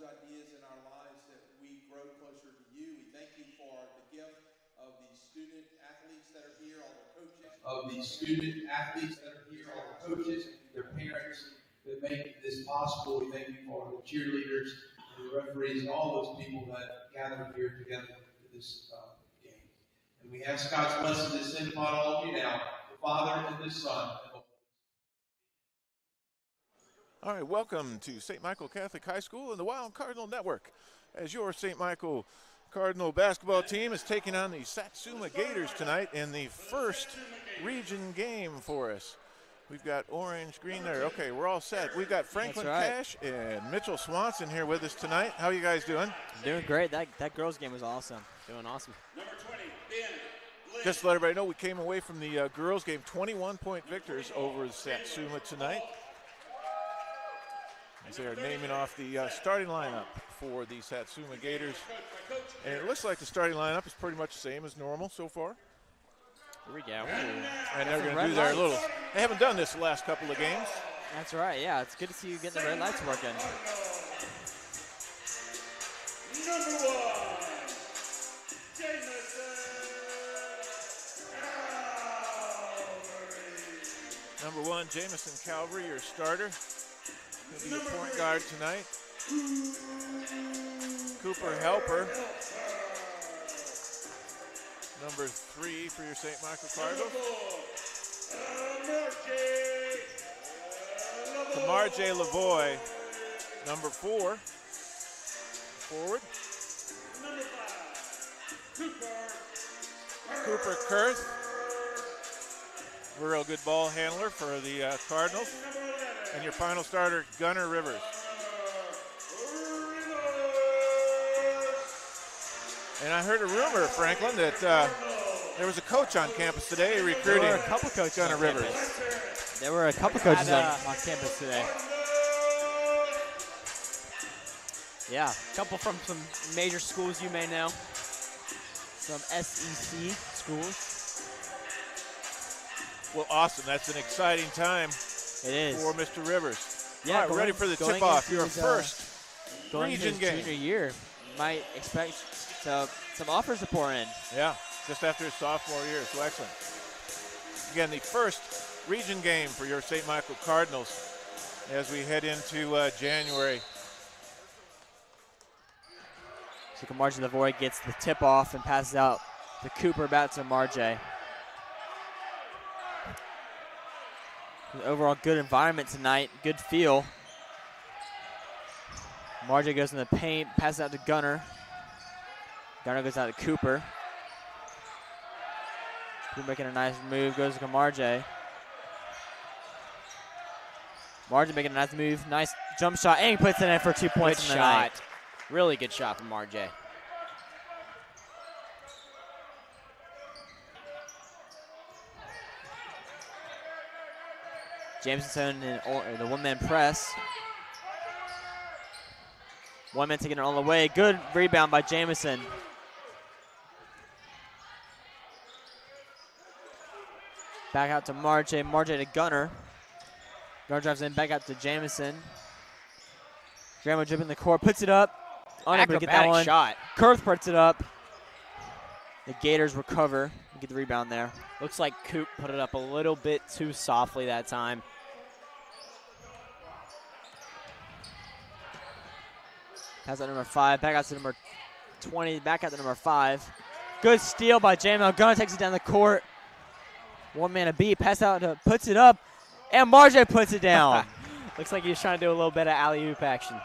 those ideas in our lives that we grow closer to you. We thank you for the gift of the student athletes that are here, all the coaches. Their parents that make this possible. We thank you for the cheerleaders, and the referees, and all those people that gather here together for this game. And we ask God's blessing to descend upon all of you now, the Father and the Son. All right, welcome to St. Michael Catholic High School and the Wild Cardinal Network. As your St. Michael Cardinal basketball team is taking on the Satsuma Gators tonight in the first region game for us. We've got orange, green there. Okay, we're all set. We've got Franklin Cash and Mitchell Swanson here with us tonight. How are you guys doing? Doing great. That girls game was awesome. Doing awesome. Number 20, Ben. Just to let everybody know, we came away from the girls game 21-point victors over Satsuma tonight. As they are naming off the starting lineup for the Satsuma Gators. And it looks like the starting lineup is pretty much the same as normal so far. Here we go. And they're going to do their little, they haven't done this the last couple of games. That's right, yeah. It's good to see you getting the red lights working. Number 1, Jameson Calvary. Number 1, Jamison Calvary, your starter. He'll be the point guard tonight. Cooper Helper. Number 3 for your St. Michael Cardinals. Tamarjay Lavoie, number 4. Forward. Number 5, Cooper Kurth. Real good ball handler for the Cardinals. And your final starter, Gunnar Rivers. And I heard a rumor, Franklin, that there was a coach on campus today recruiting There were a couple coaches Gunnar on Rivers. campus. There were a couple coaches on campus today. Yeah, a couple from some major schools you may know. Some SEC schools. Well, awesome. That's an exciting time It is. for Mr. Rivers. Yeah, All right, ready for the tip-off, your first going into region his game. junior year. Might expect some offers to pour in. Yeah, just after his sophomore year, so excellent. Again, the first region game for your St. Michael Cardinals as we head into January. So Marjay Lavoie gets the tip off and passes out to Cooper, back to Marjay. Overall good environment tonight, good feel. Marjay goes in the paint, passes out to Gunnar. Gunnar goes out to Cooper. Cooper making a nice move, goes to Marjay. Marjay making a nice move, nice jump shot, and he puts it in for 2 points in the night. Really good shot from Marjay. Jameson in the one-man press. One man taking it all the way. Good rebound by Jameson. Back out to Marjay. Marjay to Gunnar. Gunnar drives in, back out to Jameson. Graham dribbling the court, puts it up. Unable to get that one. Shot. Kurth puts it up. The Gators recover. Get the rebound there. Looks like Coop put it up a little bit too softly that time. Pass out number 5, back out to number 20, back out to number 5. Good steal by J-Mel. Gunnar takes it down the court. One man a beat, pass out, puts it up, and Marjay puts it down. Looks like he was trying to do a little bit of alley-oop action.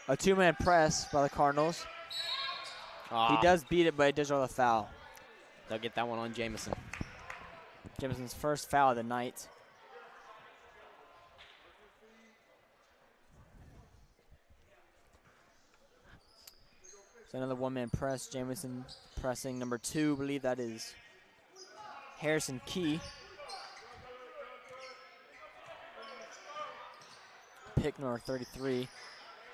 A two-man press by the Cardinals. He does beat it, but he does draw the foul. They'll get that one on Jameson. Jameson's first foul of the night. So another one-man press. Jameson pressing number 2. I believe that is Harrison Key. Pick number 33.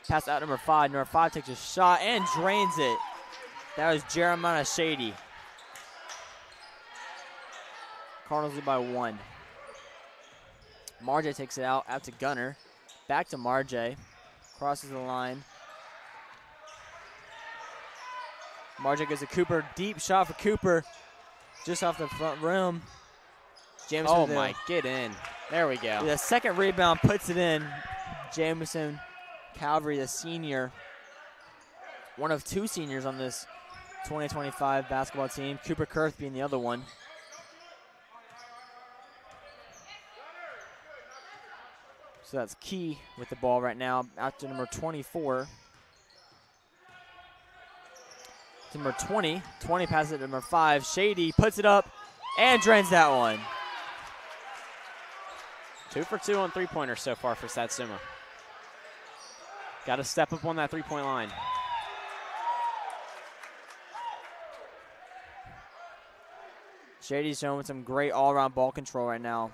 Pass out number 5. Number 5 takes a shot and drains it. That was Jeremiah Shady. Cardinals lead by 1. Marjay takes it out to Gunnar. Back to Marjay. Crosses the line. Marjay goes to Cooper. Deep shot for Cooper. Just off the front rim. Jameson Oh with my, get in. There we go. the second rebound puts it in. Jameson Calvary, the senior. One of 2 seniors on this 2025 basketball team. Cooper Kurth being the other one. So that's Key with the ball right now. Out to number 24. To number 20. 20 passes it to number 5. Shady puts it up and drains that one. 2 for 2 on three-pointers so far for Satsuma. Got to step up on that three-point line. Shady's showing some great all-around ball control right now.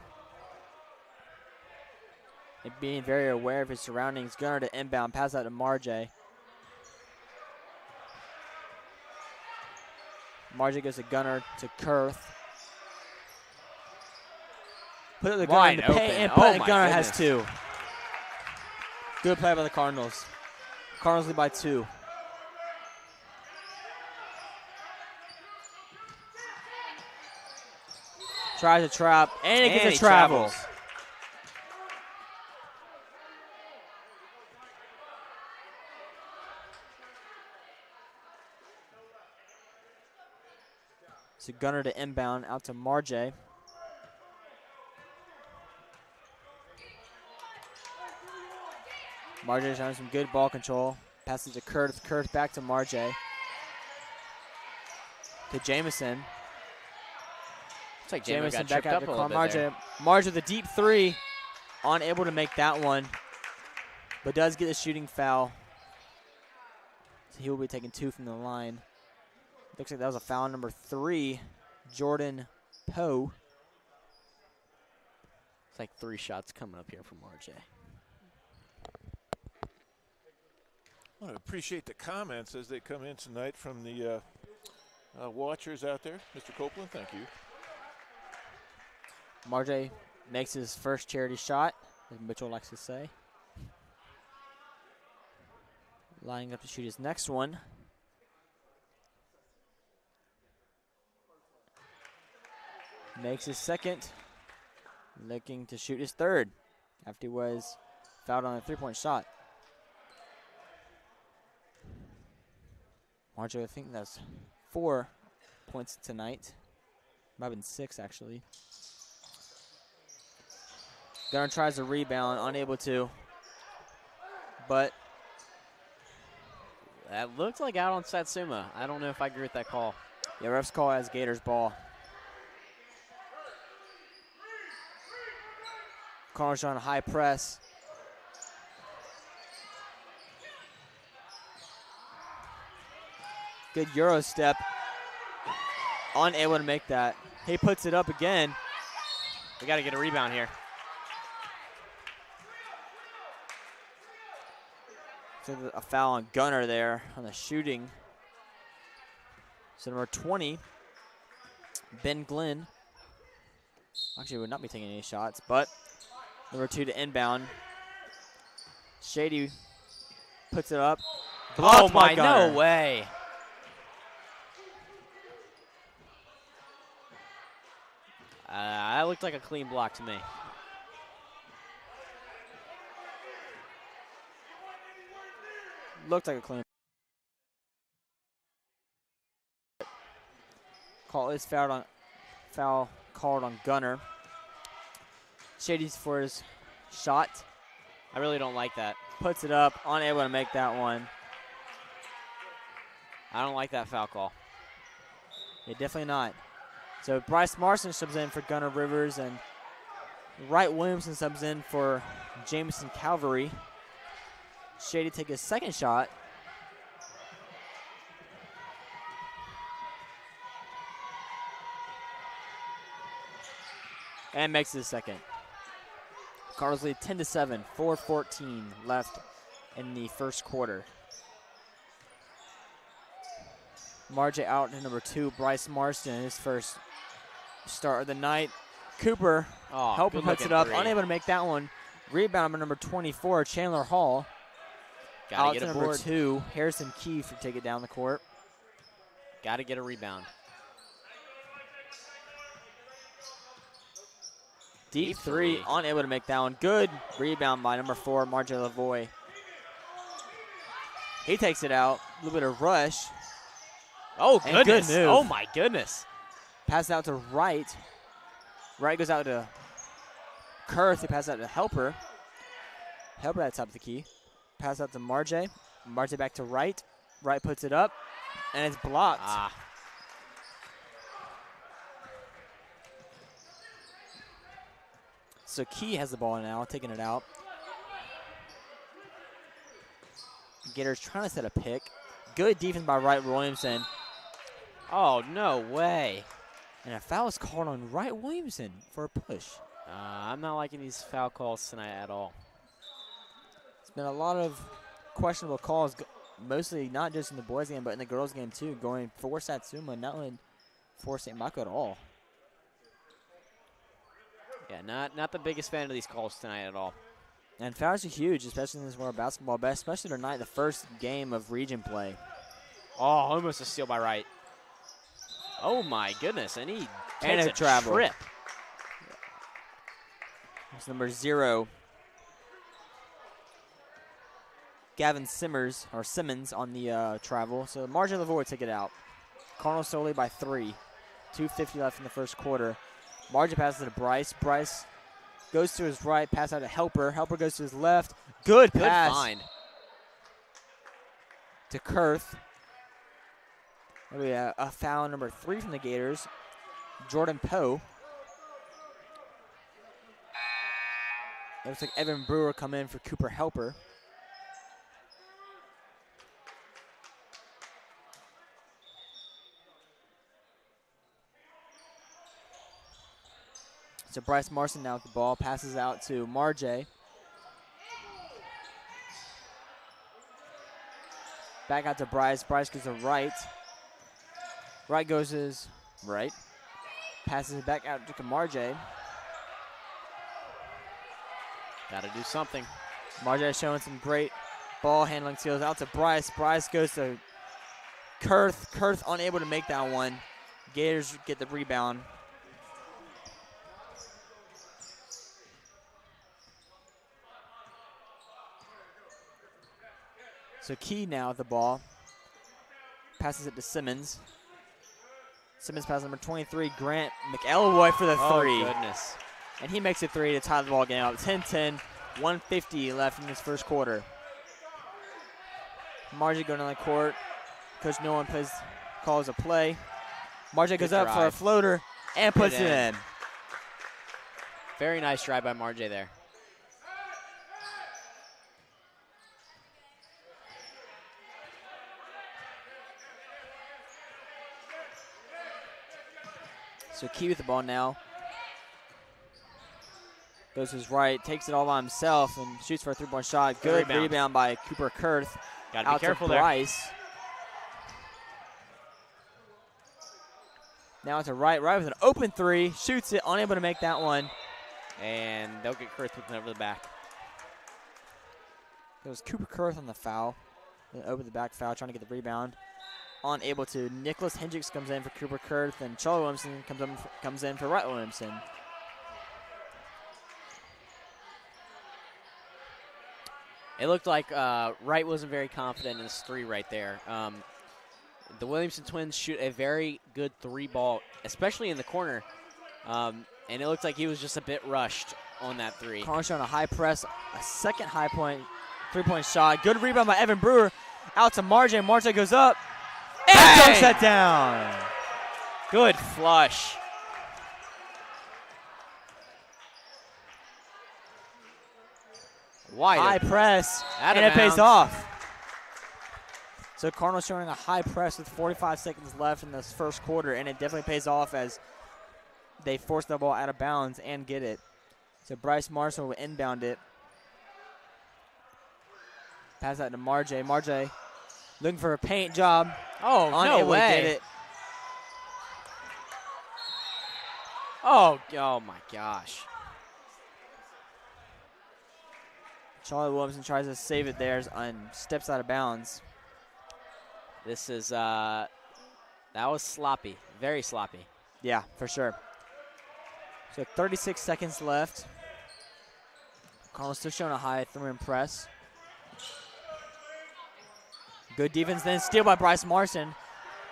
And being very aware of his surroundings. Gunner to inbound, pass out to Marjay. Marjay goes to Gunner to Kurth. Put it to the Gunner Wide in the paint, open. and Oh put my Gunner has goodness. 2. Good play by the Cardinals. Cardinals lead by 2. Tries to trap, and he gets a travel. travels. So Gunner to inbound, out to Marjay. Marjay showing some good ball control. Passes to Kurth. Kurth back to Marjay. To Jameson. Looks like Jameson got back tripped out up to a little bit there. Marjay. Marjay with a deep 3. Unable to make that one. But does get a shooting foul. So he will be taking 2 from the line. Looks like that was a foul number 3. Jordan Poe. It's like 3 shots coming up here from RJ. I want to appreciate the comments as they come in tonight from the watchers out there. Mr. Copeland, thank you. Marjay makes his first charity shot, as Mitchell likes to say. Lining up to shoot his next one. Makes his second. Looking to shoot his third after he was fouled on a 3-point shot. Marjay, I think that's 4 points tonight. Might have been 6, actually. Gunner tries to rebound, unable to. But That looked like out on Satsuma. I don't know if I agree with that call. yeah, ref's call as Gators ball. Connors on a high press. Good Euro step. Unable to make that. He puts it up again. We got to get a rebound here. So a foul on Gunner there on the shooting. So number 20, Ben Glenn. Actually, would not be taking any shots, but number 2 to inbound. Shady puts it up. Oh Blocked by my, Gunner. no way. That looked like a clean block to me. Looked like a clean. Call is foul called on Gunner. Shady's for his shot. I really don't like that. Puts it up, unable to make that one. I don't like that foul call. Yeah, definitely not. So Bryce Marston subs in for Gunner Rivers, and Wright Williamson subs in for Jameson Calvary. Shady take his second shot. And makes his second. Cardinals lead 10-7, 4:14 left in the first quarter. Marjay out to number 2, Bryce Marston, his first start of the night. Cooper, Oh, Helper good puts looking it up, three. unable to make that one. Rebound by number 24, Chandler Hall. Gotta Out get to a number board. 2, Harrison Keefe to take it down the court. Gotta get a rebound. Deep three, unable to make that one. Good rebound by number 4, Marjay Lavoie. He takes it out. A little bit of rush. Oh, And good goodness. move. Oh, my goodness. Pass out to Wright. Wright goes out to Kurth. He passes out to Helper. Helper at the top of the key. Pass out to Marjay. Marjay back to Wright. Wright puts it up, and it's blocked. Ah. So Key has the ball now, taking it out. Gators trying to set a pick. Good defense by Wright Williamson. Oh, no way. And a foul is called on Wright Williamson for a push. I'm not liking these foul calls tonight at all. It's been a lot of questionable calls, mostly not just in the boys' game, but in the girls' game too, going for Satsuma, not only for St. Michael at all. Yeah, not the biggest fan of these calls tonight at all. And fouls are huge, especially in this world of basketball, but especially tonight, the first game of region play. Oh, almost a steal by Wright. Oh, my goodness. And he And takes a a travel. trip. It's number 0. Gavin Simmons on the travel. So Marjay Lavoie take it out. Cardinals solely by 3. 2:50 left in the first quarter. Marjay passes it to Bryce. Bryce goes to his right, pass out to Helper. Helper goes to his left. Good Good pass find. to Kurth. We have a foul number 3 from the Gators. Jordan Poe. It looks like Evan Brewer come in for Cooper Helper. So Bryce Marson now with the ball, passes out to Marjay. Back out to Bryce. Bryce goes to right. Right goes his right. Passes it back out to Marjay. Got to do something. Marjay showing some great ball handling skills. Out to Bryce. Bryce goes to Kurth. Kurth unable to make that one. Gators get the rebound. So Key now with the ball. Passes it to Simmons. Simmons passes number 23, Grant McElroy for the 3. Oh, goodness. And he makes it 3 to tie the ball game up. 10-10, 1:50 left in this first quarter. Marjay going on the court. Coach Nolan calls a play. Marjay goes up for a floater and puts it in. Very nice drive by Marjay there. So Key with the ball now. Goes to his right, takes it all by himself, and shoots for a 3-point shot. Good rebound by Cooper Kurth. Got to be careful there. Bryce. Now it's a right with an open 3. Shoots it, unable to make that one. And they'll get Kurth with it over the back. It was Cooper Kurth on the foul. Over the back foul, trying to get the rebound. Unable to. Nicholas Hendricks comes in for Cooper Kurth, and Charlie Williamson comes in for Wright Williamson. It looked like Wright wasn't very confident in his 3 right there. The Williamson twins shoot a very good 3 ball, especially in the corner. And it looked like he was just a bit rushed on that 3. Carnes on a high press, a second high point, 3-point shot. Good rebound by Evan Brewer. Out to Marjay. Marjay goes up and dunks that down. Good flush. Wide High open. press, Out and of it pays bounds. off. So Cardinals showing a high press with 45 seconds left in this first quarter, and it definitely pays off as they force the ball out of bounds and get it. So Bryce Marshall will inbound it. Pass out to Marjay. Marjay looking for a paint job. Oh, no Unable to way. get it. Oh my gosh. Charlie Williamson tries to save it there and steps out of bounds. This is, that was sloppy, very sloppy. Yeah, for sure. So 36 seconds left. Cardinals still showing a high 3-man press. Good defense, then steal by Bryce Marson.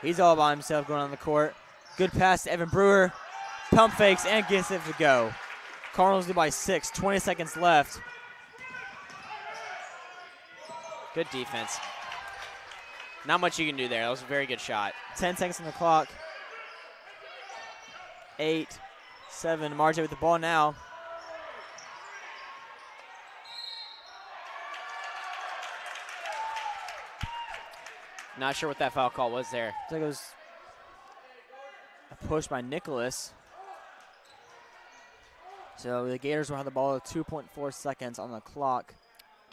He's all by himself going on the court. Good pass to Evan Brewer. Pump fakes and gets it to go. Cardinals lead by 6, 20 seconds left. Good defense. Not much you can do there. That was a very good shot. 10 seconds on the clock. 8, 7, Marjay with the ball now. Not sure what that foul call was there. I think it was a push by Nicholas. So the Gators will have the ball with 2.4 seconds on the clock.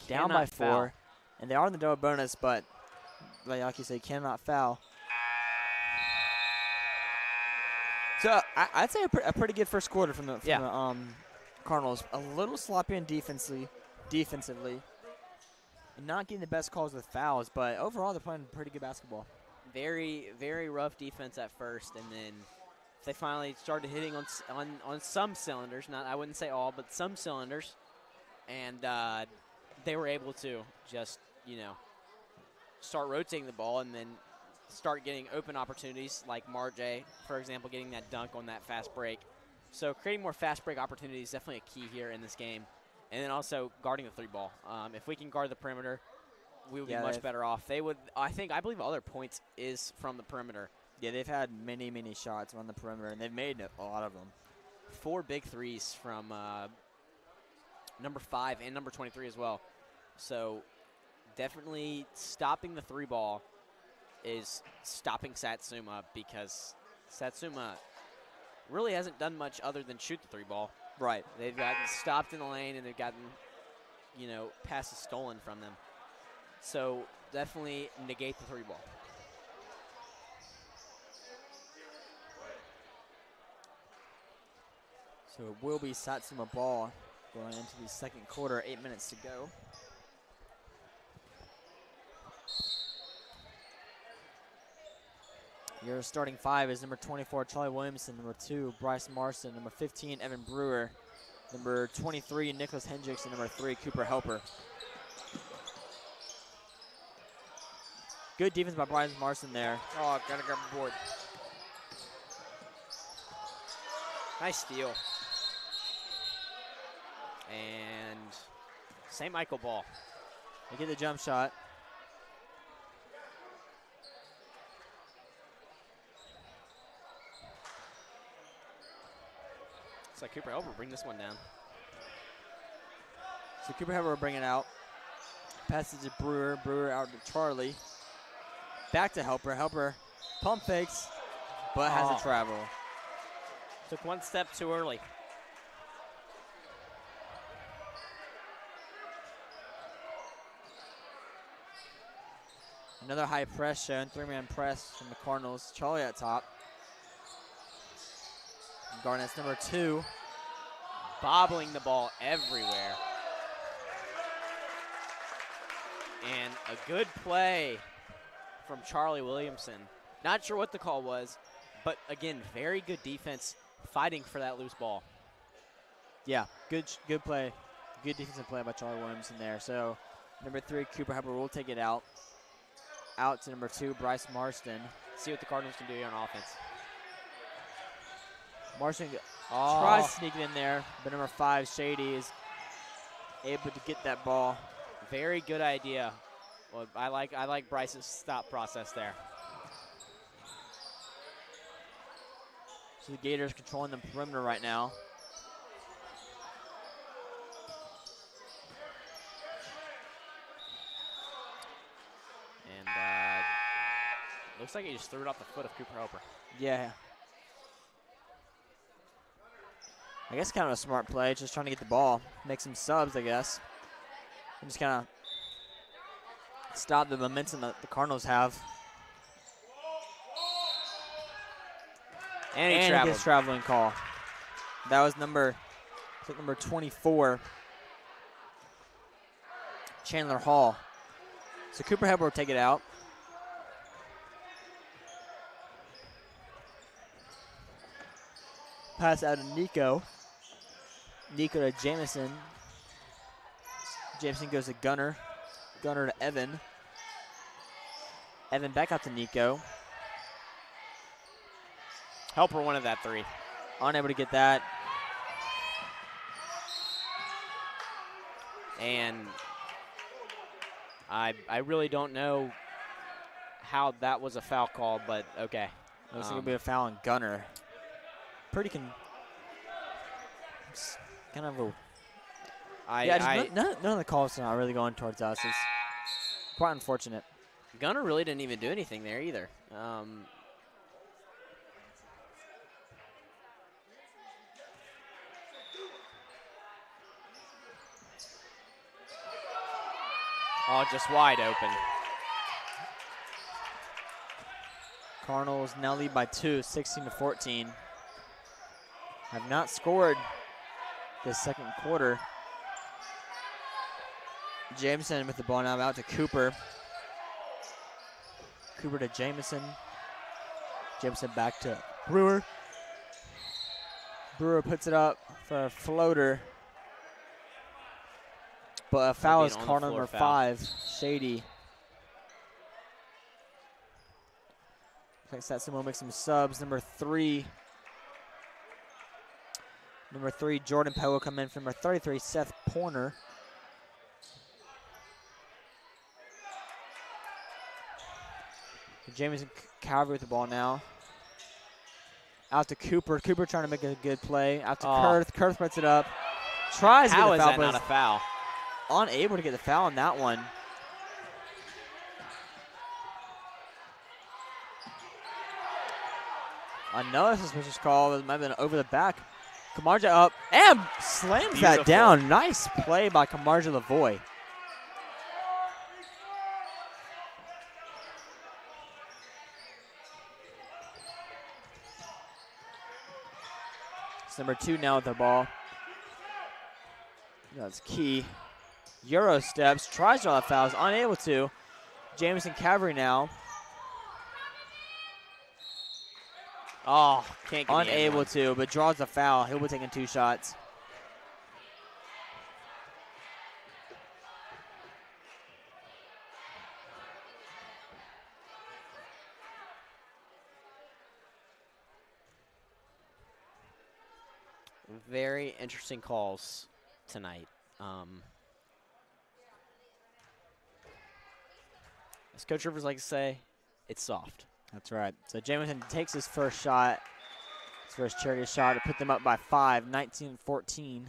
Down by 4. Foul. And they are in the double bonus, but like you say, cannot foul. So I'd say a pretty good first quarter from the Cardinals. A little sloppy and defensively. And not getting the best calls with fouls, but overall they're playing pretty good basketball. Very, very rough defense at first, and then they finally started hitting on some cylinders. Not, I wouldn't say all, but some cylinders, and they were able to just, start rotating the ball and then start getting open opportunities, like Marjay, for example, getting that dunk on that fast break. So creating more fast break opportunities is definitely a key here in this game. And then also guarding the 3 ball. If we can guard the perimeter, we would be much better off. They would, I believe all their points is from the perimeter. Yeah, they've had many, many shots on the perimeter, and they've made a lot of them. 4 big threes from number 5 and number 23 as well. So definitely stopping the 3 ball is stopping Satsuma, because Satsuma really hasn't done much other than shoot the 3 ball. Right. They've gotten stopped in the lane, and they've gotten, passes stolen from them. So definitely negate the 3 ball. So it will be Satsuma ball going into the second quarter, 8 minutes to go. Your starting 5 is number 24, Charlie Williamson, number 2, Bryce Marson, number 15, Evan Brewer, number 23, Nicholas Hendricks, and number 3, Cooper Helper. Good defense by Bryce Marson there. Oh, gotta grab the board. Nice steal. And St. Michael ball. They get the jump shot. Looks like Cooper Helper bring this one down. So Cooper Helper will bring it out. Passes to Brewer. Brewer out to Charlie. Back to Helper. Helper pump fakes, but has a travel. Took one step too early. Another high press shown, 3-man press from the Cardinals. Charlie at top. Garnett's number 2. Bobbling the ball everywhere. And a good play from Charlie Williamson. Not sure what the call was, but again, very good defense fighting for that loose ball. Yeah, good play. Good defensive play by Charlie Williamson there. So number 3, Cooper Hubbard will take it out. Out to number 2, Bryce Marston. See what the Cardinals can do here on offense. Marston tries to sneak it in there, but number 5, Shady, is able to get that ball. Very good idea. Well, I like Bryce's stop process there. So the Gators controlling the perimeter right now. And looks like he just threw it off the foot of Cooper Helper. Yeah. I guess kind of a smart play, just trying to get the ball. Make some subs, I guess. And just kind of stop the momentum that the Cardinals have. And he he traveled. gets traveling call. That was number 24. Chandler Hall. So Cooper Hebel will take it out. Pass out to Nico. Nico to Jamison. Jamison goes to Gunner. Gunner to Evan. Evan back out to Nico. Helper wanted that three. Unable to get that. And I really don't know how that was a foul call, but okay. Looks like it'll be a foul on Gunner. Pretty kind of a. None of the calls are not really going towards us. It's quite unfortunate. Gunner really didn't even do anything there either. Oh, just wide open. Cardinals now lead by 2, 16-14. Have not scored this second quarter. Jameson with the ball now out to Cooper. Cooper to Jameson. Jameson back to Brewer. Brewer puts it up for a floater. But a foul is called on number 5, Shady. Looks like Satsuma will make some subs. Number 3, Jordan Poe will come in for number 33, Seth Porner. Jamison Calvary with the ball now. Out to Cooper. Cooper trying to make a good play. Out to Kurth. Kurth puts it up. Tries to get the foul. How is that not a foul? Unable to get the foul on that one. Another suspicious call. It might have been over the back. Kamarja up and slams that down. Nice play by Kamarja Lavoie. It's number 2 now with the ball. That's key. Euro steps, tries to draw the fouls, unable to. Jamison Cavalry now. Oh, can't get unable to, but draws the foul. He'll be taking 2 shots. Very interesting calls tonight. As Coach Rivers likes to say, it's soft. That's right. So Jamison takes his first shot, his first charity shot to put them up by 5, 19-14.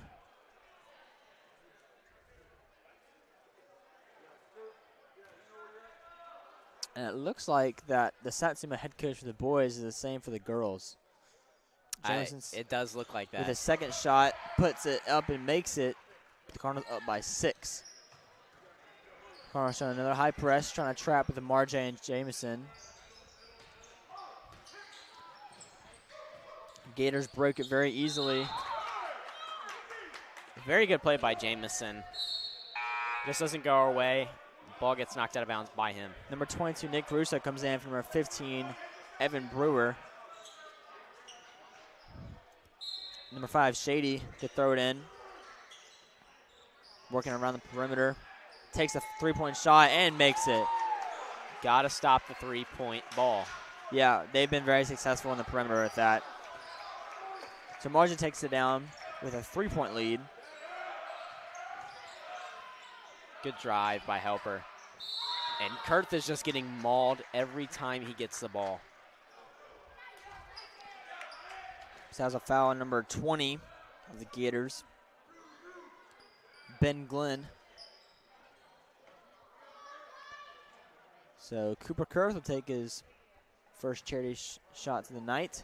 And it looks like that the Satsuma head coach for the boys is the same for the girls. It does look like that. With a second shot, puts it up and makes it. The Cardinals up by 6. Cardinals showing another high press, trying to trap with the Marjay and Jamison. Gators broke it very easily. Very good play by Jamison. Just doesn't go our way. Ball gets knocked out of bounds by him. Number 22, Nick Russo, comes in for number 15, Evan Brewer. Number 5, Shady, to throw it in. Working around the perimeter. Takes a 3-point shot and makes it. Got to stop the 3-point ball. Yeah, they've been very successful in the perimeter with that. So Margin takes it down with a 3-point lead. Good drive by Helper. And Kurth is just getting mauled every time he gets the ball. So has a foul on number 20 of the Gators. Ben Glenn. So Cooper Kurth will take his first charity shot of the night.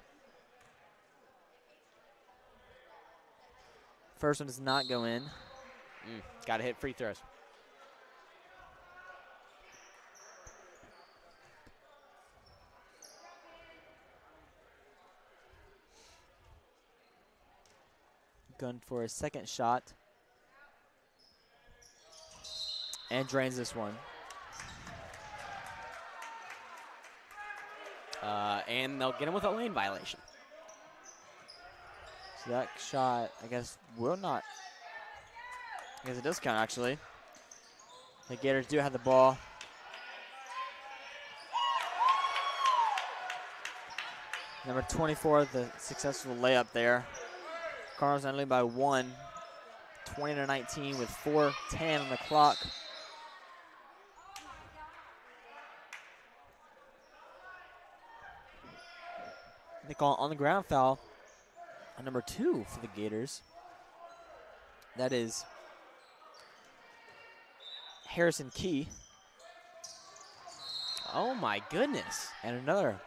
First one does not go in. Got to hit free throws. Gun for his second shot. And drains this one. And they'll get him with a lane violation. So that shot, I guess, will not. I guess it does count, actually. The Gators do have the ball. Number 24, the successful layup there. Cardinals now lead by 1, 20-19 with 4:10 on the clock. They call on the ground foul on number 2 for the Gators. That is Harrison Key. Oh my goodness. And another.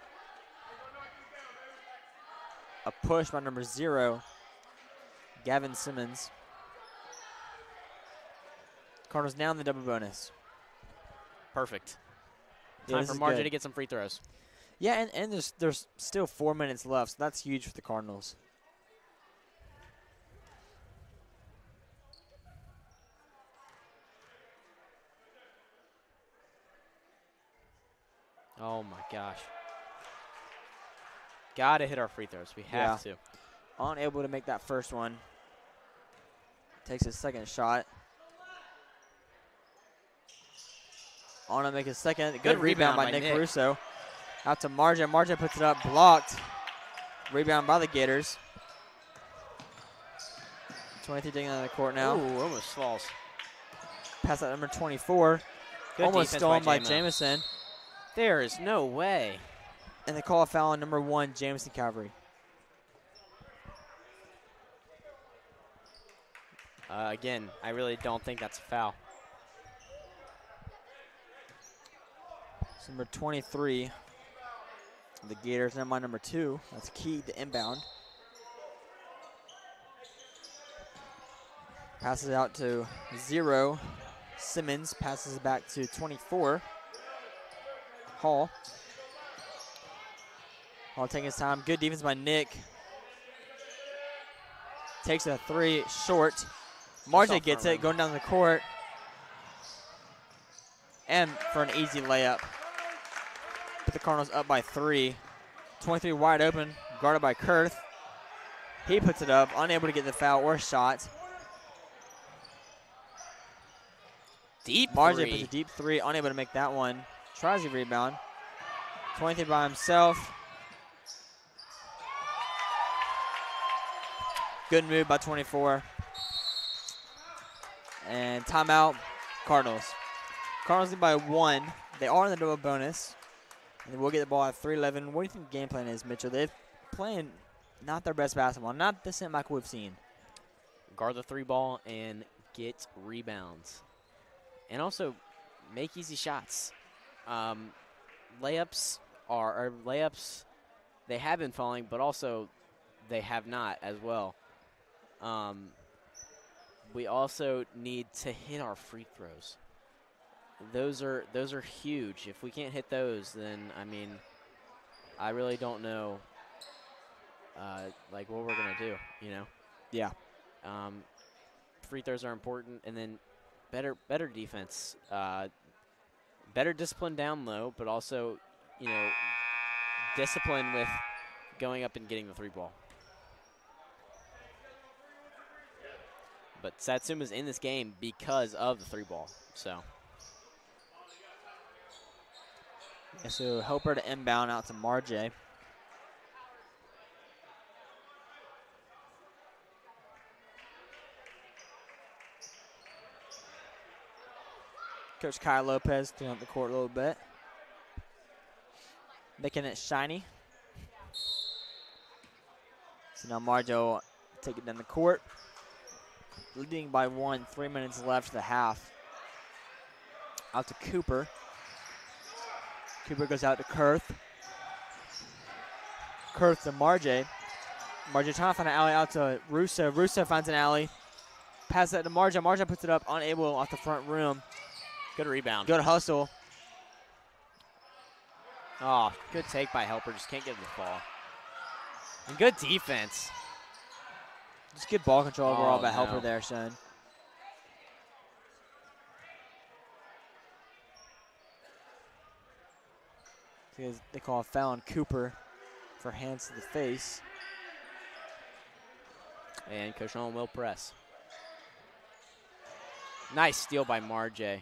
A push by number 0, Gavin Simmons. Cardinals now in the double bonus. Perfect. Yeah, Time this for is Margie good. to get some free throws. Yeah, and there's still 4 minutes left, so that's huge for the Cardinals. Oh my gosh. Gotta hit our free throws. We have to. Unable to make that first one. Takes his second shot. On to make his second. Good rebound by Nick Russo. Out to Margin. Margin puts it up, blocked. Rebound by the Gators. 23 digging on the court now. Ooh, almost falls. Pass out number 24. Good Almost defense stolen by Jamison. Jamison. There is no way. And they call a foul on number 1, Jamison Calvary. Again, I really don't think that's a foul. It's number 23. The Gators, never mind number 2. That's Key to inbound. Passes it out to 0. Simmons passes it back to 24. Hall. Hall taking his time. Good defense by Nick. Takes a 3 short. Marjay gets it, going down the court. And for an easy layup. Put the Cardinals up by 3. 23 wide open, guarded by Kurth. He puts it up, unable to get the foul or shot. Deep Marjay three. puts a deep 3, unable to make that one. Tries a rebound. 23 by himself. Good move by 24. And timeout, Cardinals. Cardinals lead by 1. They are in the double bonus. And we'll get the ball at 3:11. What do you think the game plan is, Mitchell? They're playing not their best basketball, not the St. Michael we've seen. Guard the 3 ball and get rebounds. And also make easy shots. Layups are layups. They have been falling, but also they have not as well. We also need to hit our free throws. Those are huge. If we can't hit those, then I mean, I really don't know, like what we're gonna do. You know? Yeah. Free throws are important, and then better defense, better discipline down low, but also, you know, discipline with going up and getting the 3 ball. But Satsuma's in this game because of the 3 ball. So. Yeah, so Helper to inbound out to Marjay. Coach Kyle Lopez cleaning up the court a little bit. Making it shiny. So now Marjay will take it down the court. Leading by 1, 3 minutes left to the half. Out to Cooper. Cooper goes out to Kurth. Kurth to Marjay. Marjay trying to find an alley out to Russo. Russo finds an alley. Pass that to Marjay. Marjay puts it up, unable off the front rim. Good rebound. Good hustle. Oh, good take by Helper. Just can't get the ball. And good defense. Just good ball control overall Oh, by Helper no. there, son. because they call a foul on Cooper for hands to the face. And Coach Nolan will press. Nice steal by Marjay.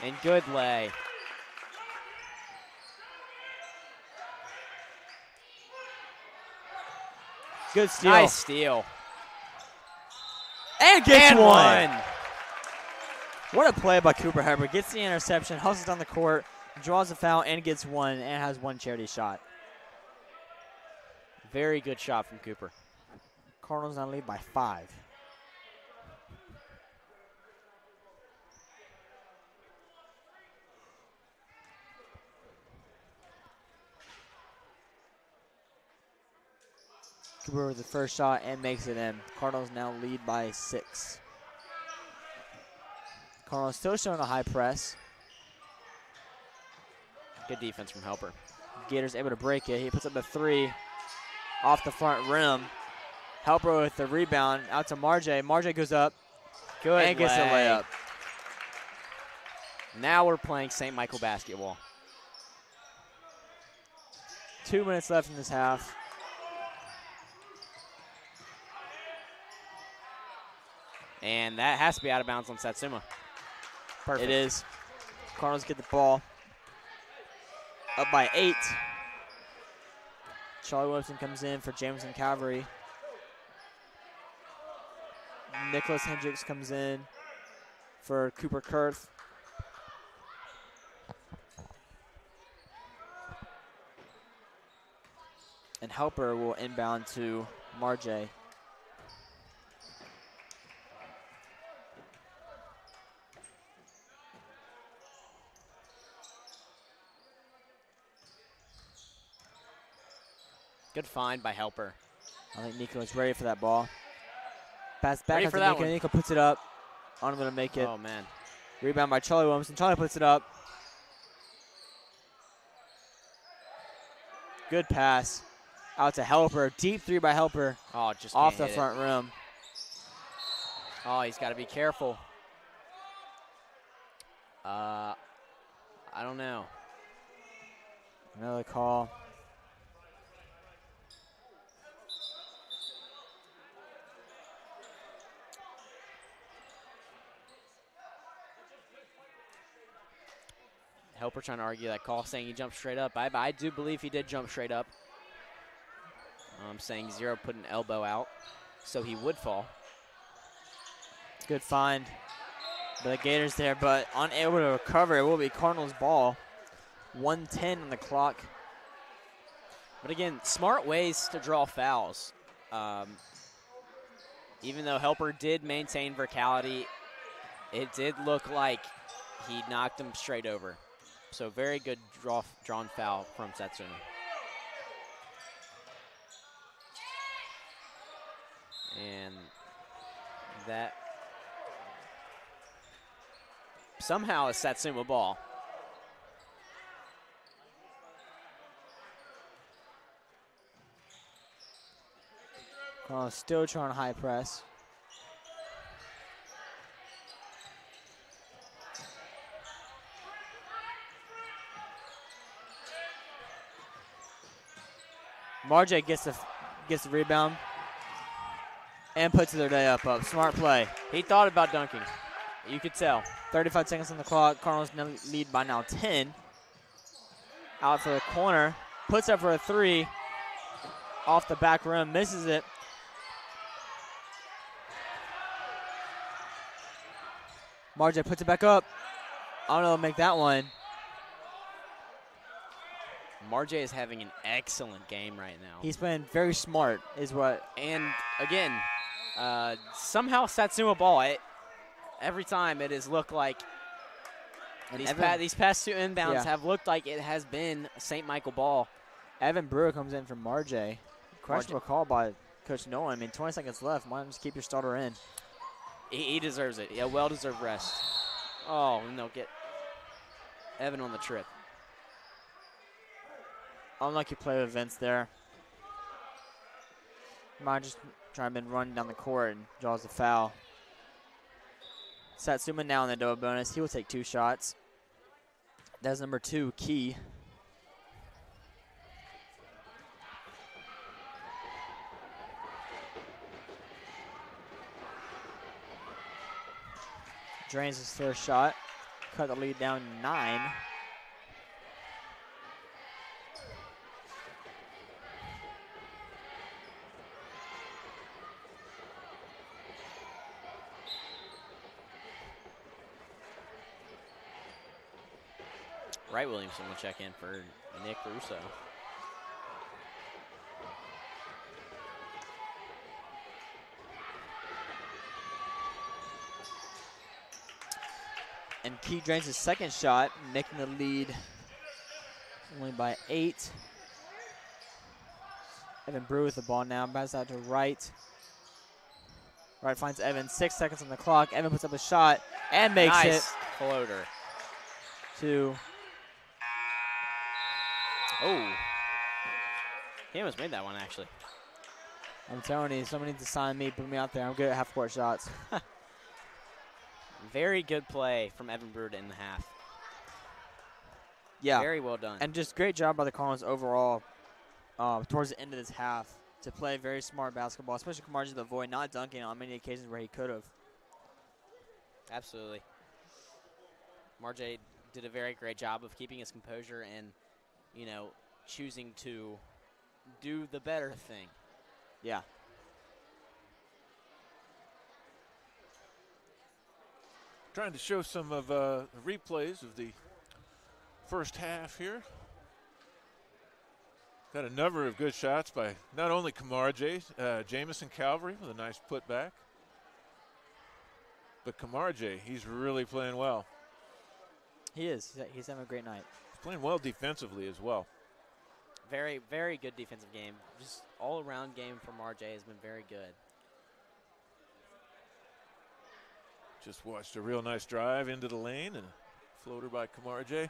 And good lay. Good steal. Nice steal. And gets And one. What a play by Cooper Herbert. Gets the interception, hustles down the court, draws a foul, and gets one, and has one charity shot. Very good shot from Cooper. Cardinals now lead by 5. Cooper with the first shot and makes it in. Cardinals now lead by 6. Cardinals still showing a high press. Good defense from Helper. Gators able to break it. He puts up the 3 off the front rim. Helper with the rebound out to Marjay. Marjay goes up Good and gets the lay. layup. Now we're playing St. Michael basketball. 2 minutes left in this half. And that has to be out of bounds on Satsuma. Perfect. It is. Cardinals get the ball. Up by 8. Charlie Wilson comes in for Jameson Calvary. Nicholas Hendricks comes in for Cooper Kurth. And Helper will inbound to Marjay. Good find by Helper. I think Nico is ready for that ball. Pass back Ready out for to that Nico. one. Nico puts it up. I'm going to make it. Oh, man. Rebound by Charlie Williamson. Charlie puts it up. Good pass. Out to Helper. Deep 3 by Helper. Oh, just Off can't the hit front rim. it. Oh, he's got to be careful. I don't know. Another call. Helper trying to argue that call, saying he jumped straight up. I do believe he did jump straight up. Saying Zero put an elbow out, so he would fall. Good find by the Gators there, but unable to recover. It will be Cardinals' ball. 1:10 on the clock. But again, smart ways to draw fouls. Even though Helper did maintain verticality, it did look like he knocked him straight over. So very good drawn foul from Satsuma. And that somehow is Satsuma ball. Cardinals still trying to high press. Marjay gets the rebound and puts their day up. Smart play. He thought about dunking. You could tell. 35 seconds on the clock. Cardinals lead by now 10. Out for the corner. Puts up for a 3. Off the back rim. Misses it. Marjay puts it back up. I don't know, make that one. Marjay is having an excellent game right now. He's playing very smart, is what. And again, somehow Satsuma ball. Every time it has looked like these past 2 inbounds have looked like it has been a St. Michael ball. Evan Brewer comes in for Marjay. Questionable call by Coach Nolan. I mean, 20 seconds left. Why not just keep your starter in? He deserves it. A well-deserved rest. Oh, no, get Evan on the trip. Unlucky play with Vince there. Might just trying to run down the court and draws the foul. Satsuma now in the double bonus. He will take 2 shots. That's number 2, Key. drains his first shot. Cut the lead down 9. Wright Williamson will check in for Nick Russo. And Key drains his second shot, making the lead only by 8. Evan Brew with the ball now, pass out to Wright. Wright finds Evan, 6 seconds on the clock. Evan puts up a shot and makes Nice it floater. to, Oh. He almost made that one, actually. I'm telling you, somebody needs to sign me, put me out there. I'm good at half-court shots. Very good play from Evan Brewer in the half. Yeah. Very well done. And just great job by the Cardinals overall towards the end of this half to play very smart basketball, especially Kamarji Lavoie not dunking on many occasions where he could have. Absolutely. Marjay did a very great job of keeping his composure and, you know, choosing to do the better thing. Yeah. Trying to show some of the replays of the first half here. Got a number of good shots by not only Kamarjay, Jamison Calvary with a nice putback, but Kamarjay, he's really playing well. He is. He's having a great night. He's playing well defensively as well. Very, very good defensive game. Just all-around game for Marjay has been very good. Just watched a real nice drive into the lane and a floater by Kamarjay.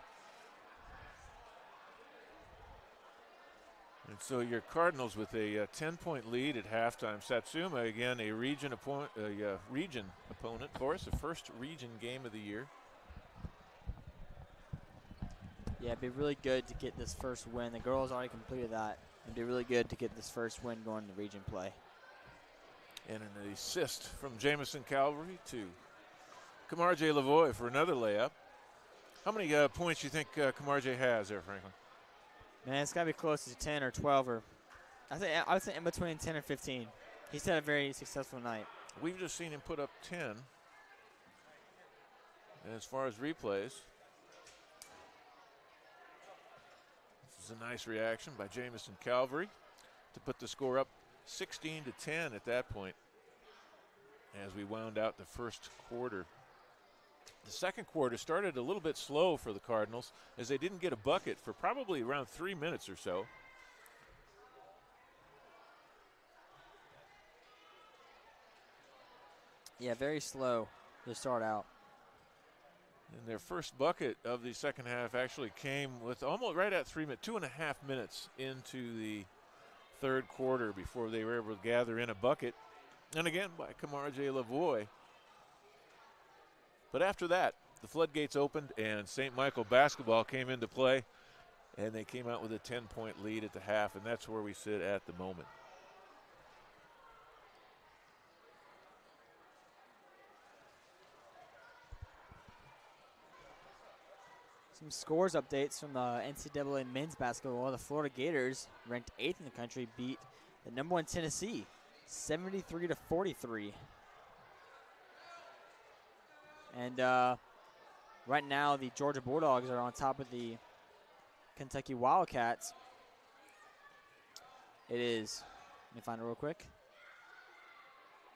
And so your Cardinals with a 10-point lead at halftime. Satsuma, again, a region opponent for us, the first region game of the year. Yeah, it'd be really good to get this first win. The girls already completed that. It'd be really good to get this first win going to region play. And an assist from Jamison Calvary to Kamarjay Lavoie for another layup. How many points do you think Kamarjay has there, Franklin? Man, it's got to be close to 10 or 12 or I would say in between 10 or 15. He's had a very successful night. We've just seen him put up 10. And as far as replays, this is a nice reaction by Jamison Calvary to put the score up 16-10 at that point as we wound out the first quarter. The second quarter started a little bit slow for the Cardinals as they didn't get a bucket for probably around 3 minutes or so. Yeah, very slow to start out. And their first bucket of the second half actually came with almost right at 3 minutes, 2.5 minutes into the third quarter before they were able to gather in a bucket. And again by Kamarjay Lavoie. But after that, the floodgates opened and St. Michael basketball came into play, and they came out with a 10-point lead at the half, and that's where we sit at the moment. Some scores updates from the NCAA men's basketball. The Florida Gators, ranked 8th in the country, beat the number 1 Tennessee 73-43. And right now, the Georgia Bulldogs are on top of the Kentucky Wildcats. It is, let me find it real quick,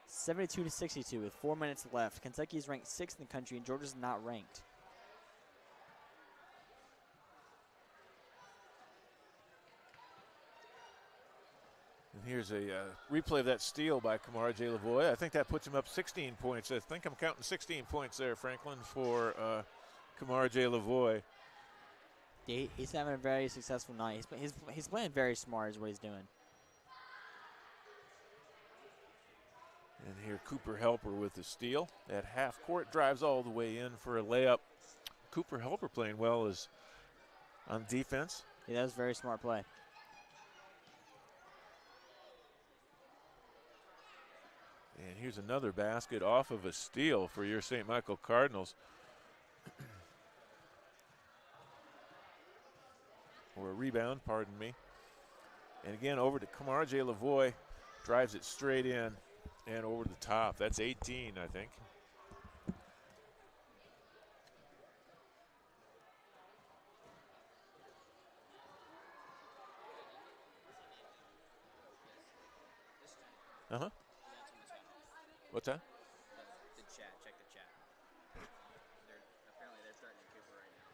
72-62 with 4 minutes left. Kentucky is ranked 6th in the country, and Georgia's not ranked. And here's a replay of that steal by Kamarjay Lavoie. I think that puts him up 16 points. I think I'm counting 16 points there, Franklin, for Kamarjay Lavoie. Yeah, he's having a very successful night. He's playing very smart is what he's doing. And here Cooper Helper with the steal. At half court, drives all the way in for a layup. Cooper Helper playing well is on defense. Yeah, that was a very smart play. And here's another basket off of a steal for your St. Michael Cardinals. Or a rebound, pardon me. And again, over to Kamar J. Lavoie, drives it straight in and over the top. That's 18, I think. Uh-huh. What's that? The chat, check the chat. Apparently they're starting to Cooper right now.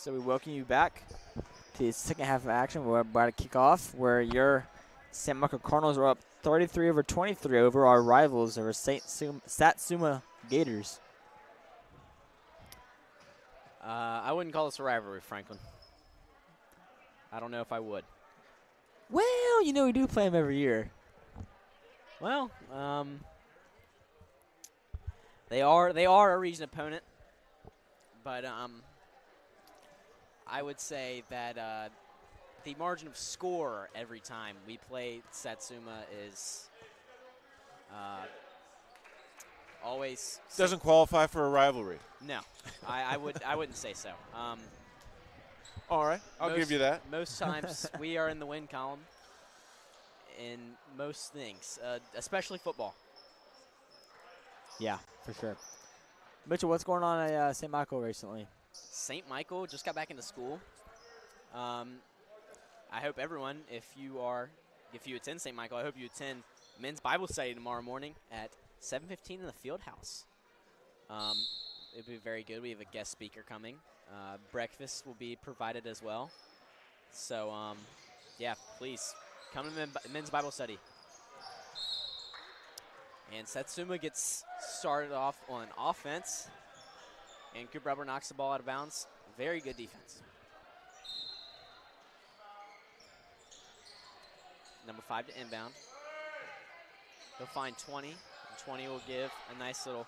So we welcome you back to the second half of action. We're about to kick off where your St. Michael Cardinals are up 33-23 over our rivals, over Satsuma Gators. I wouldn't call this a rivalry, Franklin. I don't know if I would. Well, you know we do play them every year. Well, they are a region opponent, but I would say that the margin of score every time we play Satsuma is always Doesn't qualify for a rivalry. No, I wouldn't say so. All right, I'll give you that. Most times we are in the win column in most things, especially football. Yeah, for sure. Mitchell, what's going on at St. Michael recently? St. Michael just got back into school. I hope everyone, if you attend St. Michael, I hope you attend men's Bible study tomorrow morning at 7:15 in the field house. It'll be very good. We have a guest speaker coming. Breakfast will be provided as well. So, yeah, please come to men's Bible study. And Satsuma gets started off on offense. And Cooper Elber knocks the ball out of bounds. Very good defense. Number 5 to inbound. He'll find 20. And 20 will give a nice little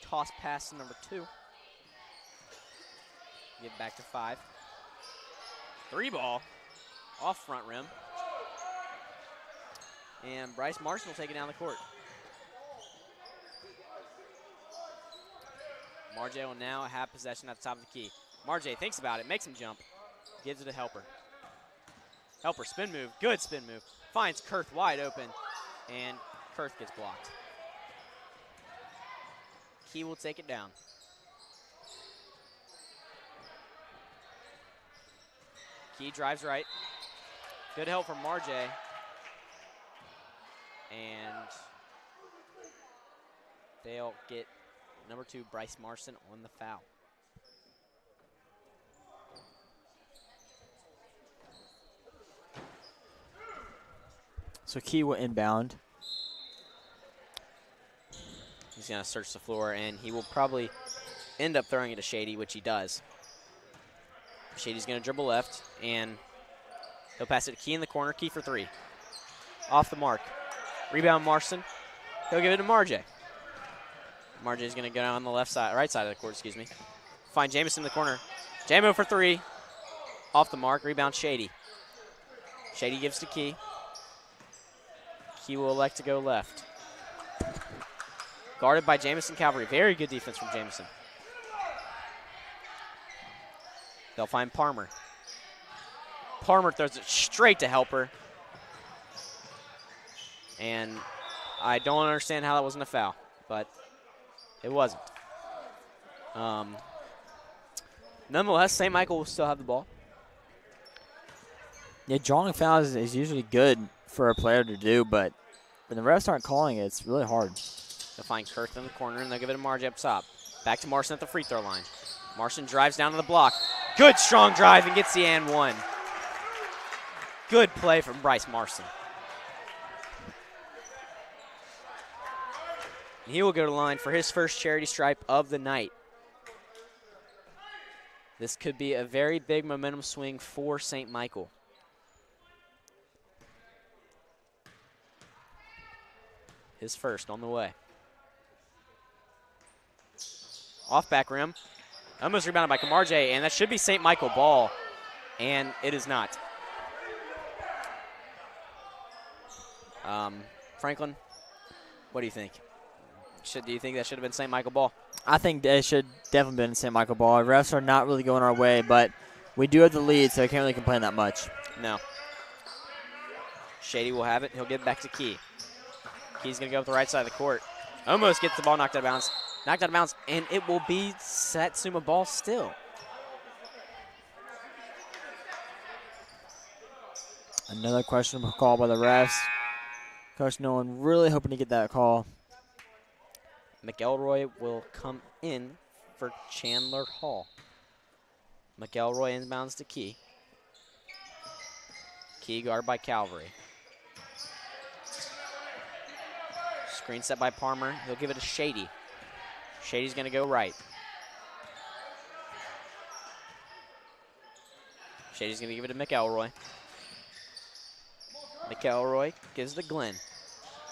toss pass to number 2. Get back to 5. 3 ball off front rim. And Bryce Marshall will take it down the court. Marjay will now have possession at the top of the key. Marjay thinks about it, makes him jump, gives it to Helper. Helper, spin move, good spin move. Finds Kurth wide open, and Kurth gets blocked. Key will take it down. Key drives right. Good help from Marjay. And they'll get number 2, Bryce Marson, on the foul. So Key will inbound. He's going to search the floor, and he will probably end up throwing it to Shady, which he does. Shady's going to dribble left, and he'll pass it to Key in the corner. Key for 3. Off the mark. Rebound Marson. He'll give it to Marjay. Marjay's going to go on the right side of the court, excuse me. Find Jamison in the corner. Jamo for 3. Off the mark. Rebound Shady. Shady gives to Key. Key will elect to go left. Guarded by Jamison Calvary. Very good defense from Jamison. They'll find Palmer. Palmer throws it straight to Helper. And I don't understand how that wasn't a foul, but it wasn't. Nonetheless, St. Michael will still have the ball. Yeah, drawing fouls is usually good for a player to do, but when the refs aren't calling it, it's really hard. They'll find Kurth in the corner, and they'll give it to Marjay up top. Back to Marson at the free throw line. Marson drives down to the block. Good strong drive and gets the and 1. Good play from Bryce Marson. And he will go to the line for his first charity stripe of the night. This could be a very big momentum swing for St. Michael. His first on the way. Off back rim. Almost rebounded by Kamarjay, and that should be St. Michael ball, and it is not. Franklin, what do you think? Do you think that should have been St. Michael ball? I think it should definitely been St. Michael ball. Refs are not really going our way, but we do have the lead, so I can't really complain that much. No. Shady will have it. He'll give it back to Key. Key's going to go up the right side of the court. Almost gets the ball knocked out of bounds. Knocked out of bounds, and it will be Satsuma ball still. Another questionable call by the refs. Coach Nolan really hoping to get that call. McElroy will come in for Chandler Hall. McElroy inbounds to Key. Key guard by Calvary. Screen set by Palmer. He'll give it to Shady. Shady's going to go right. Shady's going to give it to McElroy. McElroy gives it to Glenn.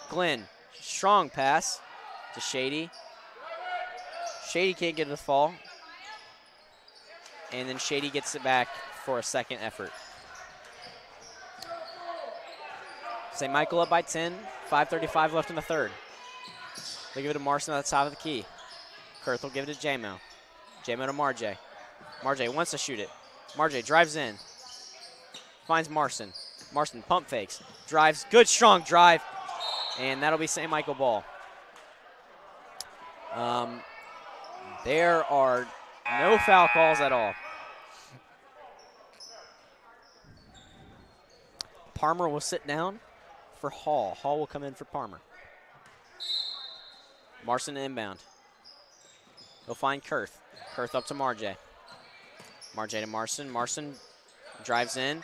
Glenn, strong pass to Shady. Shady can't get it to fall. And then Shady gets it back for a second effort. St. Michael up by 10, 5:35 left in the third. They give it to Marson at the top of the key. Kurth will give it to J-Mo. J-Mo to Marjay. Marjay wants to shoot it. Marjay drives in. Finds Marson. Marson pump fakes. Drives. Good strong drive. And that'll be St. Michael ball. There are no foul calls at all. Palmer will sit down for Hall. Hall will come in for Palmer. Marson inbound. He'll find Kurth. Kurth up to Marjay. Marjay to Marson. Marson drives in.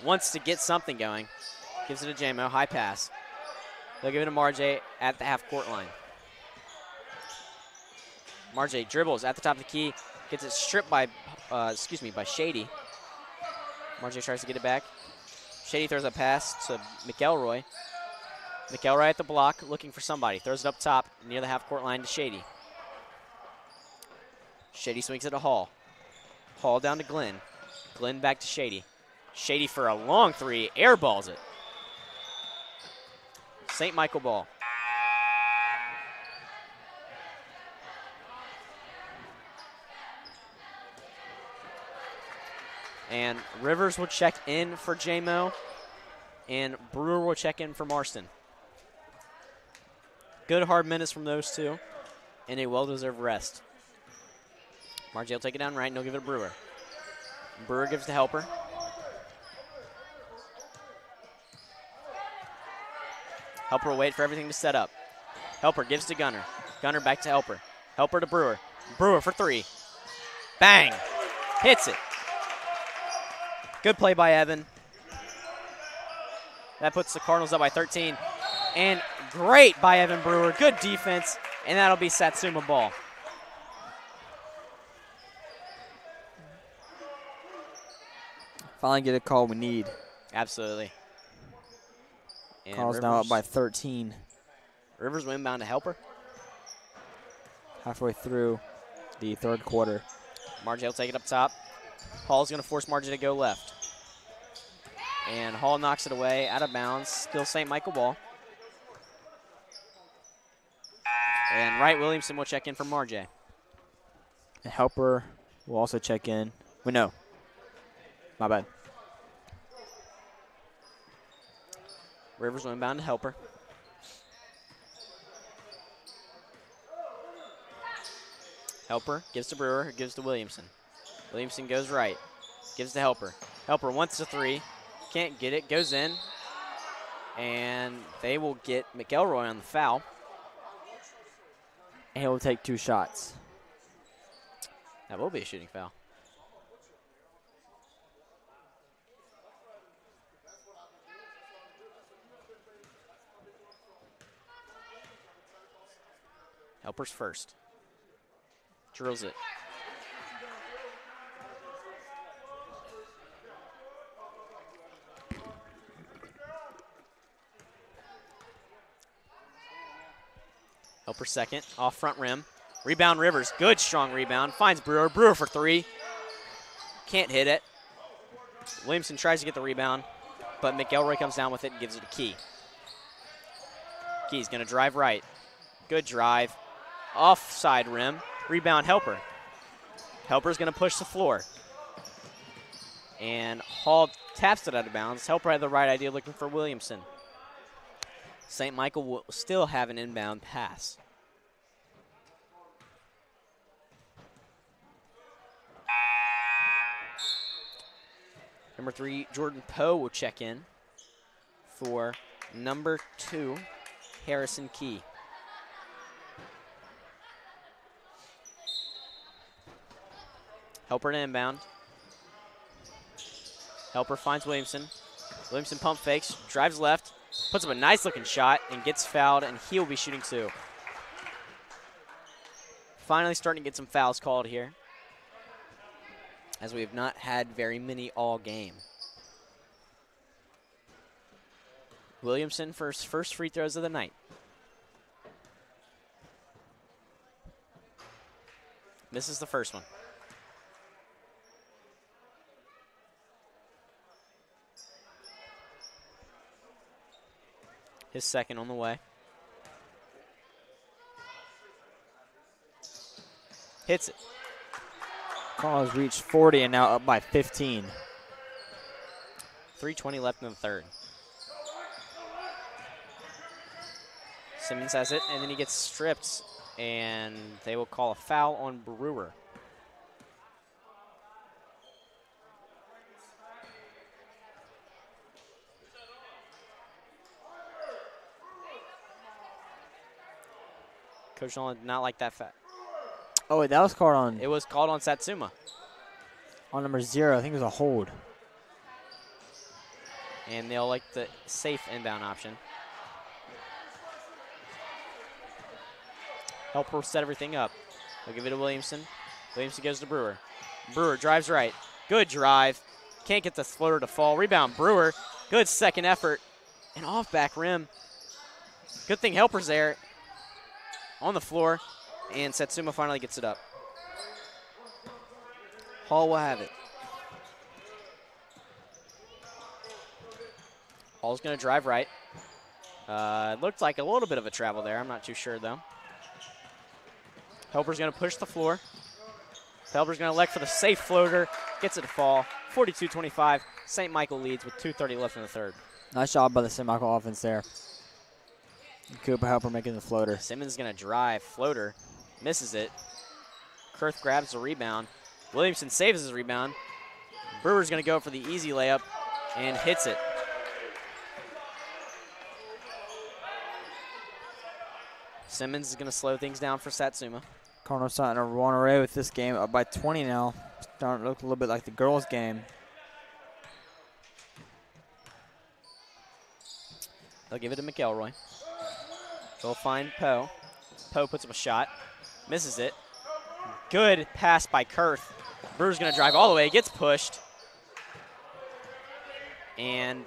Wants to get something going. Gives it to J-Mo. High pass. They'll give it to Marjay at the half-court line. Marjay dribbles at the top of the key. Gets it stripped by, by Shady. Marjay tries to get it back. Shady throws a pass to McElroy. McElroy at the block, looking for somebody. Throws it up top near the half-court line to Shady. Shady swings it to Hall. Hall down to Glenn. Glenn back to Shady. Shady for a long three, airballs it. St. Michael ball. And Rivers will check in for J-Mo, and Brewer will check in for Marston. Good hard minutes from those two, and a well-deserved rest. Marjay will take it down right, and he'll give it to Brewer. Brewer gives to Helper. Helper will wait for everything to set up. Helper gives to Gunner. Gunner back to Helper. Helper to Brewer. Brewer for three. Bang! Hits it. Good play by Evan. That puts the Cardinals up by 13. And great by Evan Brewer. Good defense. And that'll be Satsuma ball. Finally get a call we need. Absolutely. And Call's now up by 13. Rivers will inbound to Helper. Halfway through the third quarter. Marjay will take it up top. Hall's going to force Marjay to go left. And Hall knocks it away, out of bounds. Still St. Michael ball. And Wright Williamson will check in for Marjay. And Helper will also check in. Wait, no. My bad. Rivers will inbound to Helper. Helper gives to Brewer, who gives to Williamson. Williamson goes right, gives to Helper. Helper wants a three, can't get it, goes in, and they will get McElroy on the foul. And he will take 2 shots. That will be a shooting foul. Helper's first. Drills it. Helper second, off front rim. Rebound Rivers, good strong rebound. Finds Brewer, Brewer for three. Can't hit it. Williamson tries to get the rebound, but McElroy comes down with it and gives it to Key. Key's gonna drive right. Good drive. Offside rim, rebound Helper. Helper's gonna push the floor. And Hall taps it out of bounds. Helper had the right idea looking for Williamson. St. Michael will still have an inbound pass. Number 3, Jordan Poe will check in for number 2, Harrison Key. Helper to inbound. Helper finds Williamson. Williamson pump fakes, drives left, puts up a nice looking shot, and gets fouled, and he will be shooting 2. Finally starting to get some fouls called here, as we have not had very many all game. Williamson for his first free throws of the night. Misses the first one. His second on the way. Hits it. Cardinals reached 40 and now up by 15. 3:20 left in the third. Simmons has it, and then he gets stripped, and they will call a foul on Brewer. Coach Nolan did not like that foul. Oh, wait, that was called on, It was called on Satsuma. on number 0. I think it was a hold. And they'll like the safe inbound option. Helper set everything up. They'll give it to Williamson. Williamson goes to Brewer. Brewer drives right. Good drive. Can't get the floater to fall. Rebound, Brewer. Good second effort. And off back rim. Good thing Helper's there on the floor. And Satsuma finally gets it up. Hall will have it. Hall's going to drive right. It looked like a little bit of a travel there. I'm not too sure, though. Helper's going to push the floor. Helper's going to elect for the safe floater. Gets it to fall. 42-25. St. Michael leads with 2:30 left in the third. Nice job by the St. Michael offense there. Cooper Helper making the floater. Simmons going to drive. Floater. Misses it. Kurth grabs the rebound. Williamson saves his rebound. Brewer's going to go for the easy layup and hits it. Simmons is going to slow things down for Satsuma. Cardinals starting to run away with this game, up by 20 now. Starting to look a little bit like the girls' game. They'll give it to McElroy. They'll find Poe. Poe puts up a shot. Misses it. Good pass by Kurth. Brewer's going to drive all the way. Gets pushed. And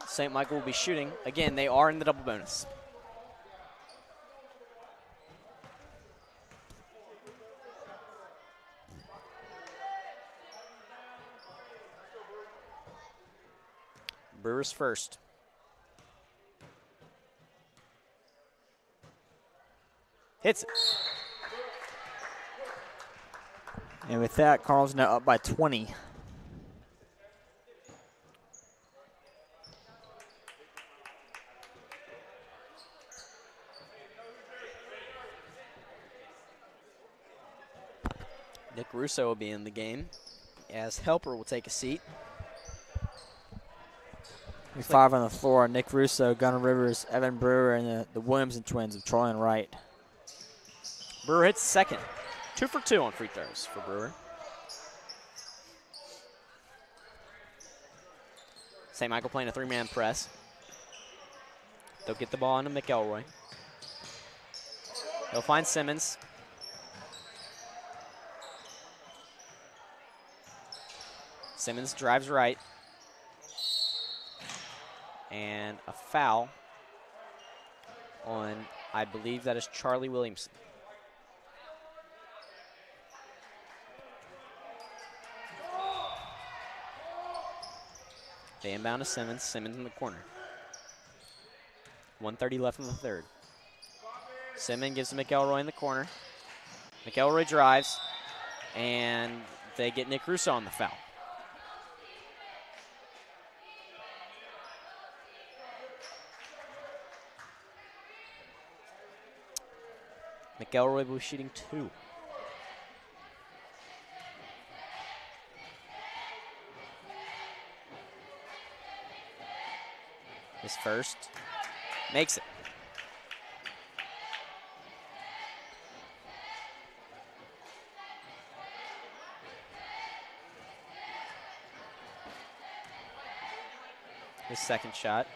St. Michael will be shooting. Again, they are in the double bonus. Brewers first. Hits it. And with that, Cardinals now up by 20. Nick Russo will be in the game as Helper will take a seat. 5 on the floor. Nick Russo, Gunnar Rivers, Evan Brewer, and the Williamson twins of Troy and Wright. Brewer hits second. 2 for 2 on free throws for Brewer. St. Michael playing a 3-man press. They'll get the ball into McElroy. They'll find Simmons. Simmons drives right. And a foul on, I believe that is Charlie Williamson. They inbound to Simmons. Simmons in the corner. 1:30 left in the third. Simmons gives to McElroy in the corner. McElroy drives, and they get Nick Russo on the foul. McElroy will be shooting 2. His first. Makes it. His second shot.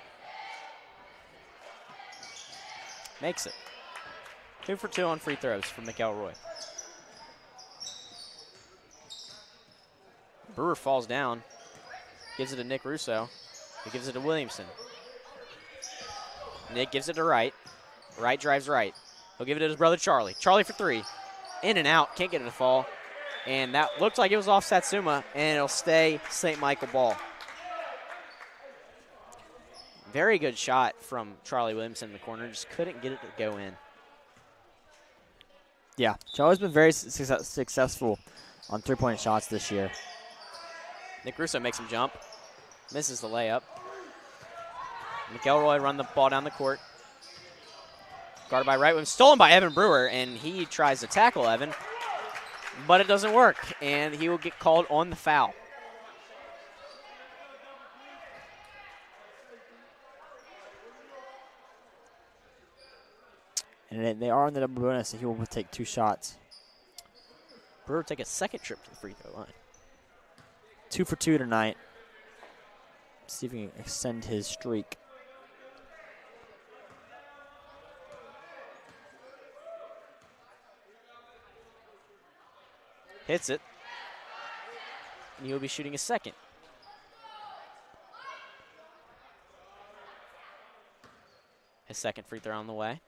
Makes it. 2 for 2 on free throws from McElroy. Brewer falls down. Gives it to Nick Russo. He gives it to Williamson. Nick gives it to Wright. Wright drives right. He'll give it to his brother Charlie. Charlie for 3. In and out. Can't get it to fall. And that looked like it was off Satsuma, and it'll stay St. Michael ball. Very good shot from Charlie Williamson in the corner. Just couldn't get it to go in. Yeah, Charlie's been very successful on three-point shots this year. Nick Russo makes him jump. Misses the layup. McElroy run the ball down the court. Guarded by Wright. Stolen by Evan Brewer, and he tries to tackle Evan, but it doesn't work, and he will get called on the foul. And they are in the double bonus, so he will take 2 shots. Brewer take a second trip to the free throw line. 2 for 2 tonight. See if he can extend his streak. Hits it. And he'll be shooting a second. His second free throw on the way.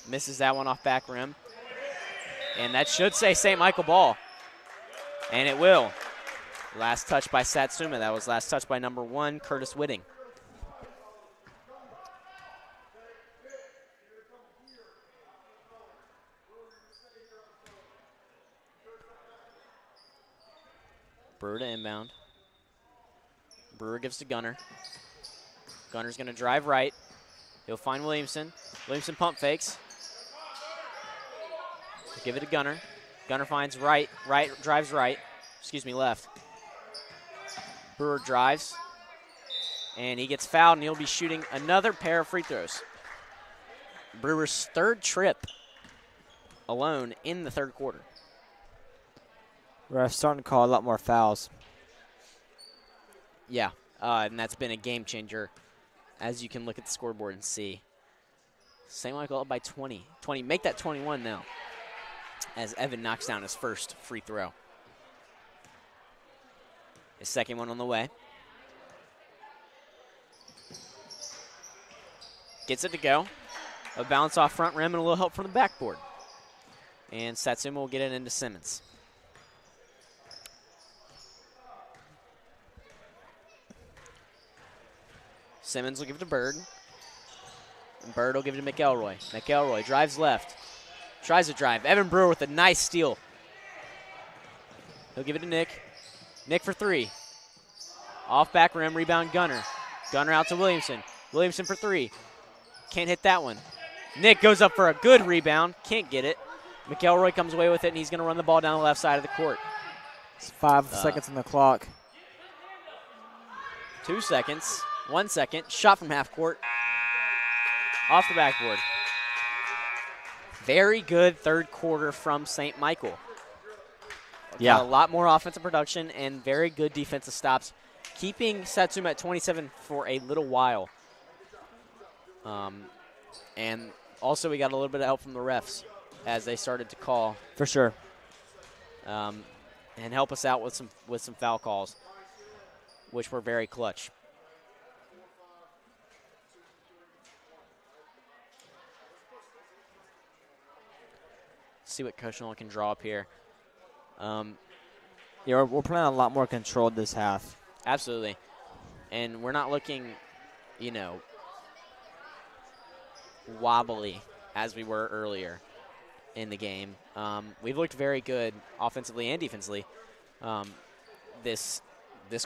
Misses that one off back rim. And that should say St. Michael ball. And it will. Last touch by Satsuma. That was last touch by number 1, Curtis Whitting. Brewer to inbound. Brewer gives to Gunner. Gunner's going to drive right. He'll find Williamson. Williamson pump fakes. Give it to Gunner. Gunner finds right. Right drives right. Excuse me, left. Brewer drives. And he gets fouled, and he'll be shooting another pair of free throws. Brewer's 3rd trip alone in the 3rd quarter. We're starting to call a lot more fouls. Yeah, and that's been a game changer, as you can look at the scoreboard and see. St. Michael up by 20. Make that 21 now, as Evan knocks down his first free throw. His second one on the way. Gets it to go. A bounce off front rim and a little help from the backboard. And Satsuma will get it into Simmons. Simmons will give it to Bird. And Bird will give it to McElroy. McElroy drives left. Tries to drive. Evan Brewer with a nice steal. He'll give it to Nick. Nick for 3. Off back rim, rebound Gunner. Gunner out to Williamson. Williamson for 3. Can't hit that one. Nick goes up for a good rebound. Can't get it. McElroy comes away with it, and he's going to run the ball down the left side of the court. It's 5 seconds on the clock. 2 seconds. 1 second. Shot from half court. Off the backboard. Very good 3rd quarter from St. Michael. Yeah. Got a lot more offensive production and very good defensive stops, keeping Satsuma at 27 for a little while. And also we got a little bit of help from the refs as they started to call. For sure. And help us out with some foul calls, which were very clutch. See what Coach Nolan can draw up here. Yeah, we're playing a lot more controlled this half. Absolutely. And we're not looking, wobbly as we were earlier in the game. We've looked very good offensively and defensively this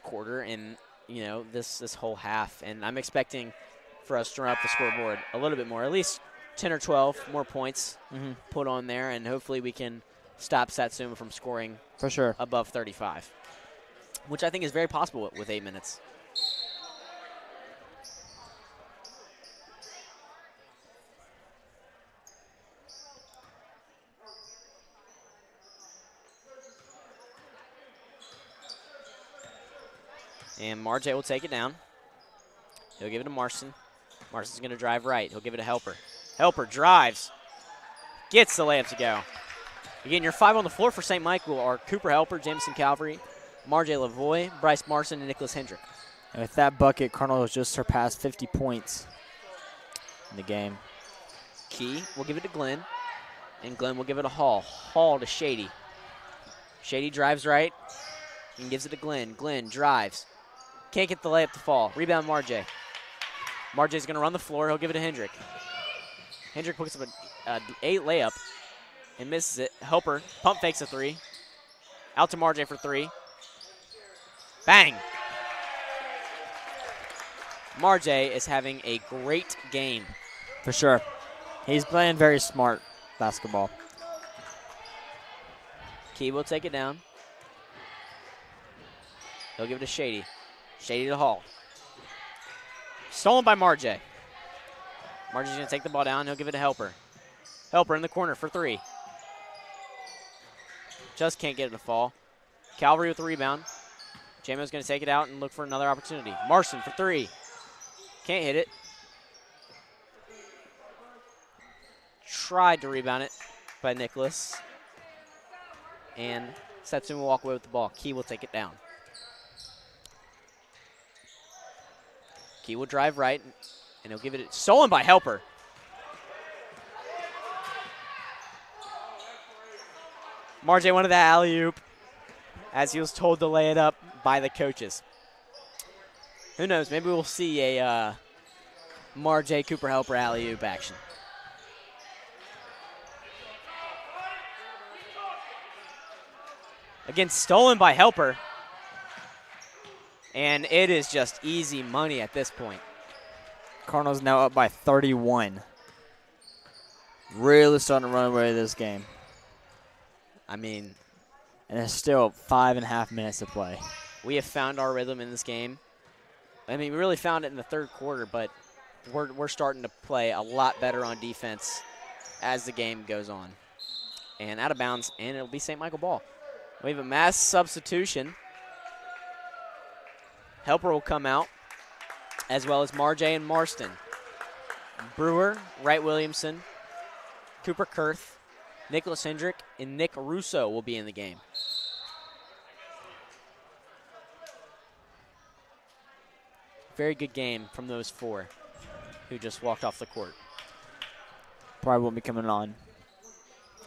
quarter and, this whole half. And I'm expecting for us to run up the scoreboard a little bit more, at least 10 or 12 more points put on there, and hopefully we can stop Satsuma from scoring for sure above 35, which I think is very possible with 8 minutes. And Marjay will take it down. He'll give it to Marston. Marston's going to drive right. He'll give it to Helper. Helper drives. Gets the layup to go. Again, your 5 on the floor for St. Michael are Cooper Helper, Jameson Calvary, Marjay Lavoie, Bryce Marston, and Nicholas Hendrick. And with that bucket, Cardinal has just surpassed 50 points in the game. Key will give it to Glenn, and Glenn will give it to Hall. Hall to Shady. Shady drives right and gives it to Glenn. Glenn drives. Can't get the layup to fall. Rebound Marjay. Marjay's going to run the floor. He'll give it to Hendrick. Hendrick picks up an 8 layup and misses it. Helper pump fakes a 3. Out to Marjay for 3. Bang! Marjay is having a great game. For sure. He's playing very smart basketball. Key will take it down. He'll give it to Shady. Shady to Hall. Stolen by Marjay. Marjay's going to take the ball down. He'll give it to Helper. Helper in the corner for 3. Just can't get it to fall. Calvary with the rebound. Jamo's going to take it out and look for another opportunity. Marston for 3. Can't hit it. Tried to rebound it by Nicholas. And Satsuma will walk away with the ball. Key will take it down. Key will drive right, and he'll give it. Stolen by Helper. Marjay wanted that alley-oop as he was told to lay it up by the coaches. Who knows? Maybe we'll see a Marjay Cooper Helper alley-oop action. Again, stolen by Helper. And it is just easy money at this point. Cardinals now up by 31. Really starting to run away with this game. I mean, and there's still 5.5 minutes to play. We have found our rhythm in this game. I mean, we really found it in the third quarter, but we're starting to play a lot better on defense as the game goes on. And out of bounds, and it'll be St. Michael ball. We have a mass substitution. Helper will come out, as well as Marjay and Marston. Brewer, Wright Williamson, Cooper Kurth, Nicholas Hendrick, and Nick Russo will be in the game. Very good game from those 4 who just walked off the court. Probably won't be coming on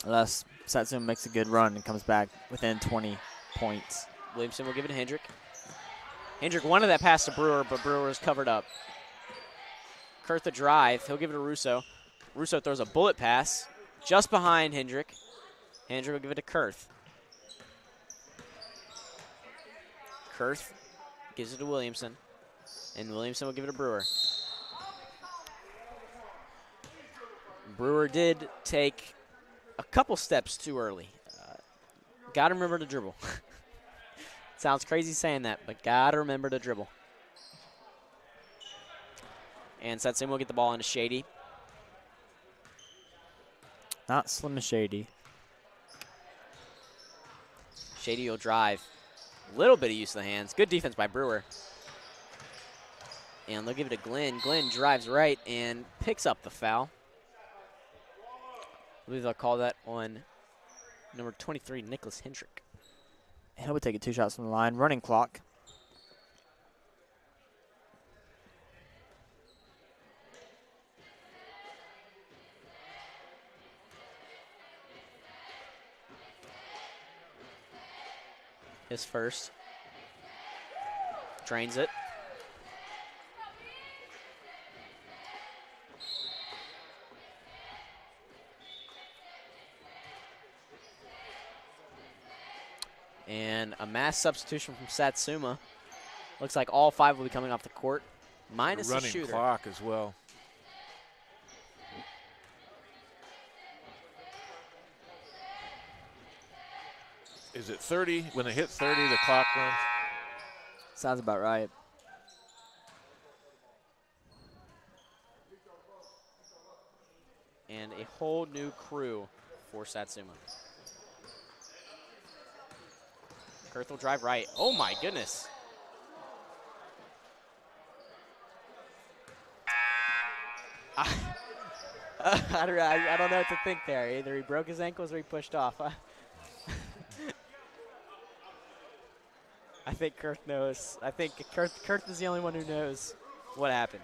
unless Satsuma makes a good run and comes back within 20 points. Williamson will give it to Hendrick. Hendrick wanted that pass to Brewer, but Brewer is covered up. Kurth the drive. He'll give it to Russo. Russo throws a bullet pass just behind Hendrick. Hendrick will give it to Kurth. Kurth gives it to Williamson. And Williamson will give it to Brewer. Brewer did take a couple steps too early. Got to remember to dribble. Sounds crazy saying that, but got to remember to dribble. And Satsuma will get the ball into Shady. Not Slim and Shady. Shady will drive. A little bit of use of the hands. Good defense by Brewer. And they'll give it to Glenn. Glenn drives right and picks up the foul. I believe they'll call that on number 23, Nicholas Hendrick. He'll be taking 2 shots from the line. Running clock. His first. Drains it. And a mass substitution from Satsuma. Looks like all 5 will be coming off the court, minus the running shooter. Clock as well. Is it 30? When they hit 30, the clock runs? Sounds about right. And a whole new crew for Satsuma. Kurth will drive right. Oh my goodness. I don't know what to think there. Either he broke his ankles or he pushed off. I think Kurt knows. I think Kurt is the only one who knows what happened.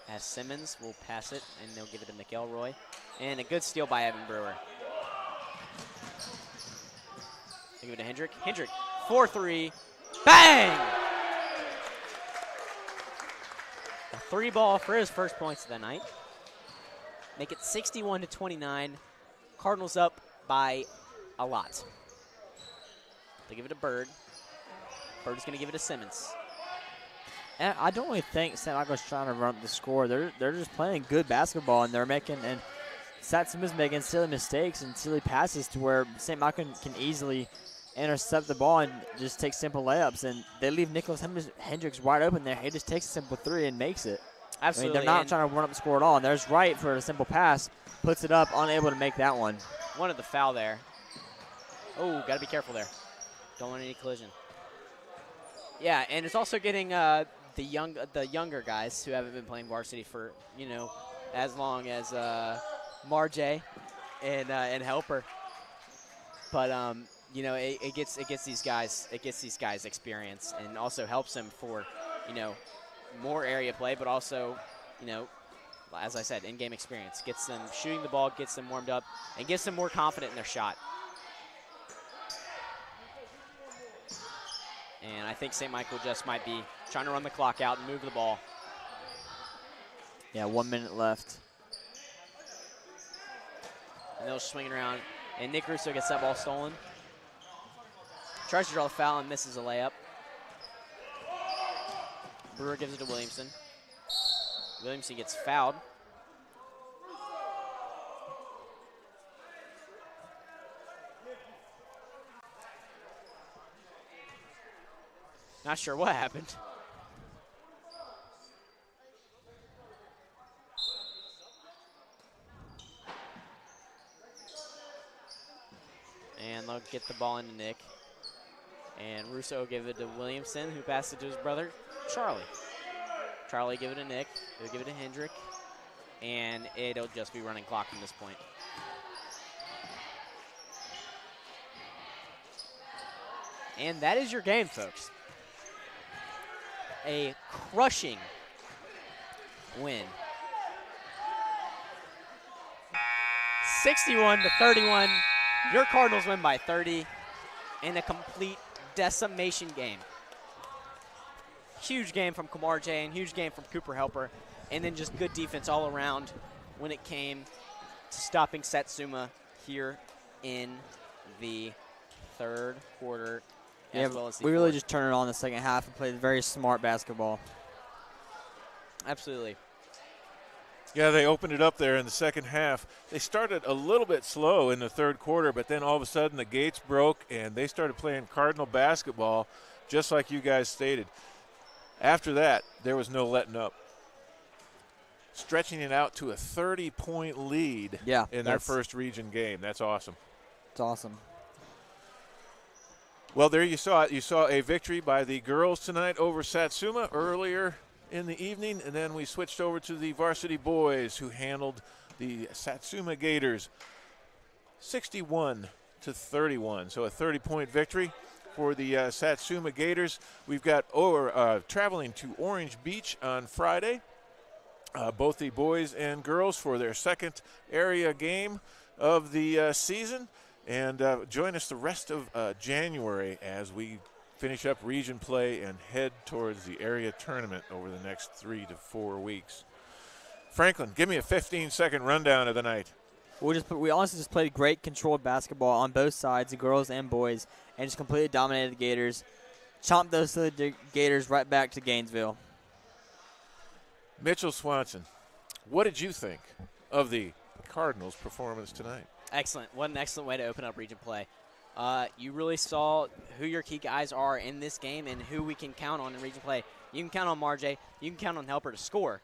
As Simmons will pass it, and they'll give it to McElroy. And a good steal by Evan Brewer. They give it to Hendrick. Hendrick, 4-3. Bang! A 3-ball for his first points of the night. Make it 61-29. Cardinals up by a lot. They give it to Bird. Bird's going to give it to Simmons. And I don't really think St. Michael's trying to run up the score. They're just playing good basketball, and they're making Satsuma's making silly mistakes and silly passes to where St. Michael can easily intercept the ball and just take simple layups. And they leave Nicholas Hendricks wide open there. He just takes a simple three and makes it. Absolutely. I mean, they're not trying to run up the score at all. And there's Wright for a simple pass, puts it up, unable to make that one. Wanted the foul there. Oh, got to be careful there. Don't want any collision. Yeah, and it's also getting the younger guys who haven't been playing varsity for, as long as Marjay and Helper. But it gets these guys experience, and also helps them for more area play, but also as I said, in-game experience. Gets them shooting the ball, gets them warmed up, and gets them more confident in their shot. And I think St. Michael just might be trying to run the clock out and move the ball. Yeah, 1 minute left. And they'll swing it around. And Nick Russo gets that ball stolen. Tries to draw the foul and misses a layup. Brewer gives it to Williamson. Williamson gets fouled. Not sure what happened. And they'll get the ball into Nick. And Russo will give it to Williamson, who passed it to his brother, Charlie. Charlie give it to Nick. He'll give it to Hendrick. And it'll just be running clock from this point. And that is your game, folks. A crushing win. 61-31. Your Cardinals win by 30 in a complete decimation game. Huge game from Kamar J and huge game from Cooper Helper. And then just good defense all around when it came to stopping Satsuma here in the third quarter. Yeah, as well as the we really fourth. just turned it on the second half and played very smart basketball. Absolutely. Yeah, they opened it up there in the second half. They started a little bit slow in the third quarter, but then all of a sudden the gates broke and they started playing Cardinal basketball, just like you guys stated. After that, there was no letting up. Stretching it out to a 30-point lead in their first region game. That's awesome. It's awesome. Well, there you saw it. You saw a victory by the girls tonight over Satsuma earlier in the evening, and then we switched over to the varsity boys who handled the Satsuma Gators 61-31. So a 30-point victory for the Satsuma Gators. We've got traveling to Orange Beach on Friday, both the boys and girls for their second area game of the season. And join us the rest of January as we finish up region play and head towards the area tournament over the next 3 to 4 weeks. Franklin, give me a 15-second rundown of the night. We honestly just played great controlled basketball on both sides, the girls and boys, and just completely dominated the Gators. Chomped those Gators right back to Gainesville. Mitchell Swanson, what did you think of the Cardinals' performance tonight? Excellent. What an excellent way to open up region play. You really saw who your key guys are in this game and who we can count on in region play. You can count on Marjay. You can count on Helper to score.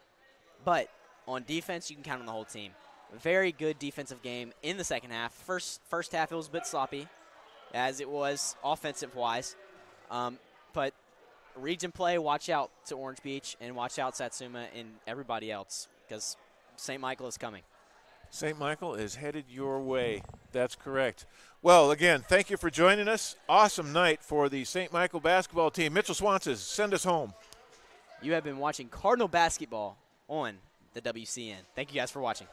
But on defense, you can count on the whole team. Very good defensive game in the second half. First half, it was a bit sloppy, as it was offensive-wise. But region play, watch out to Orange Beach and watch out Satsuma and everybody else because St. Michael is coming. St. Michael is headed your way. That's correct. Well, again, thank you for joining us. Awesome night for the St. Michael basketball team. Mitchell Swanson, send us home. You have been watching Cardinal basketball on the WCN. Thank you guys for watching.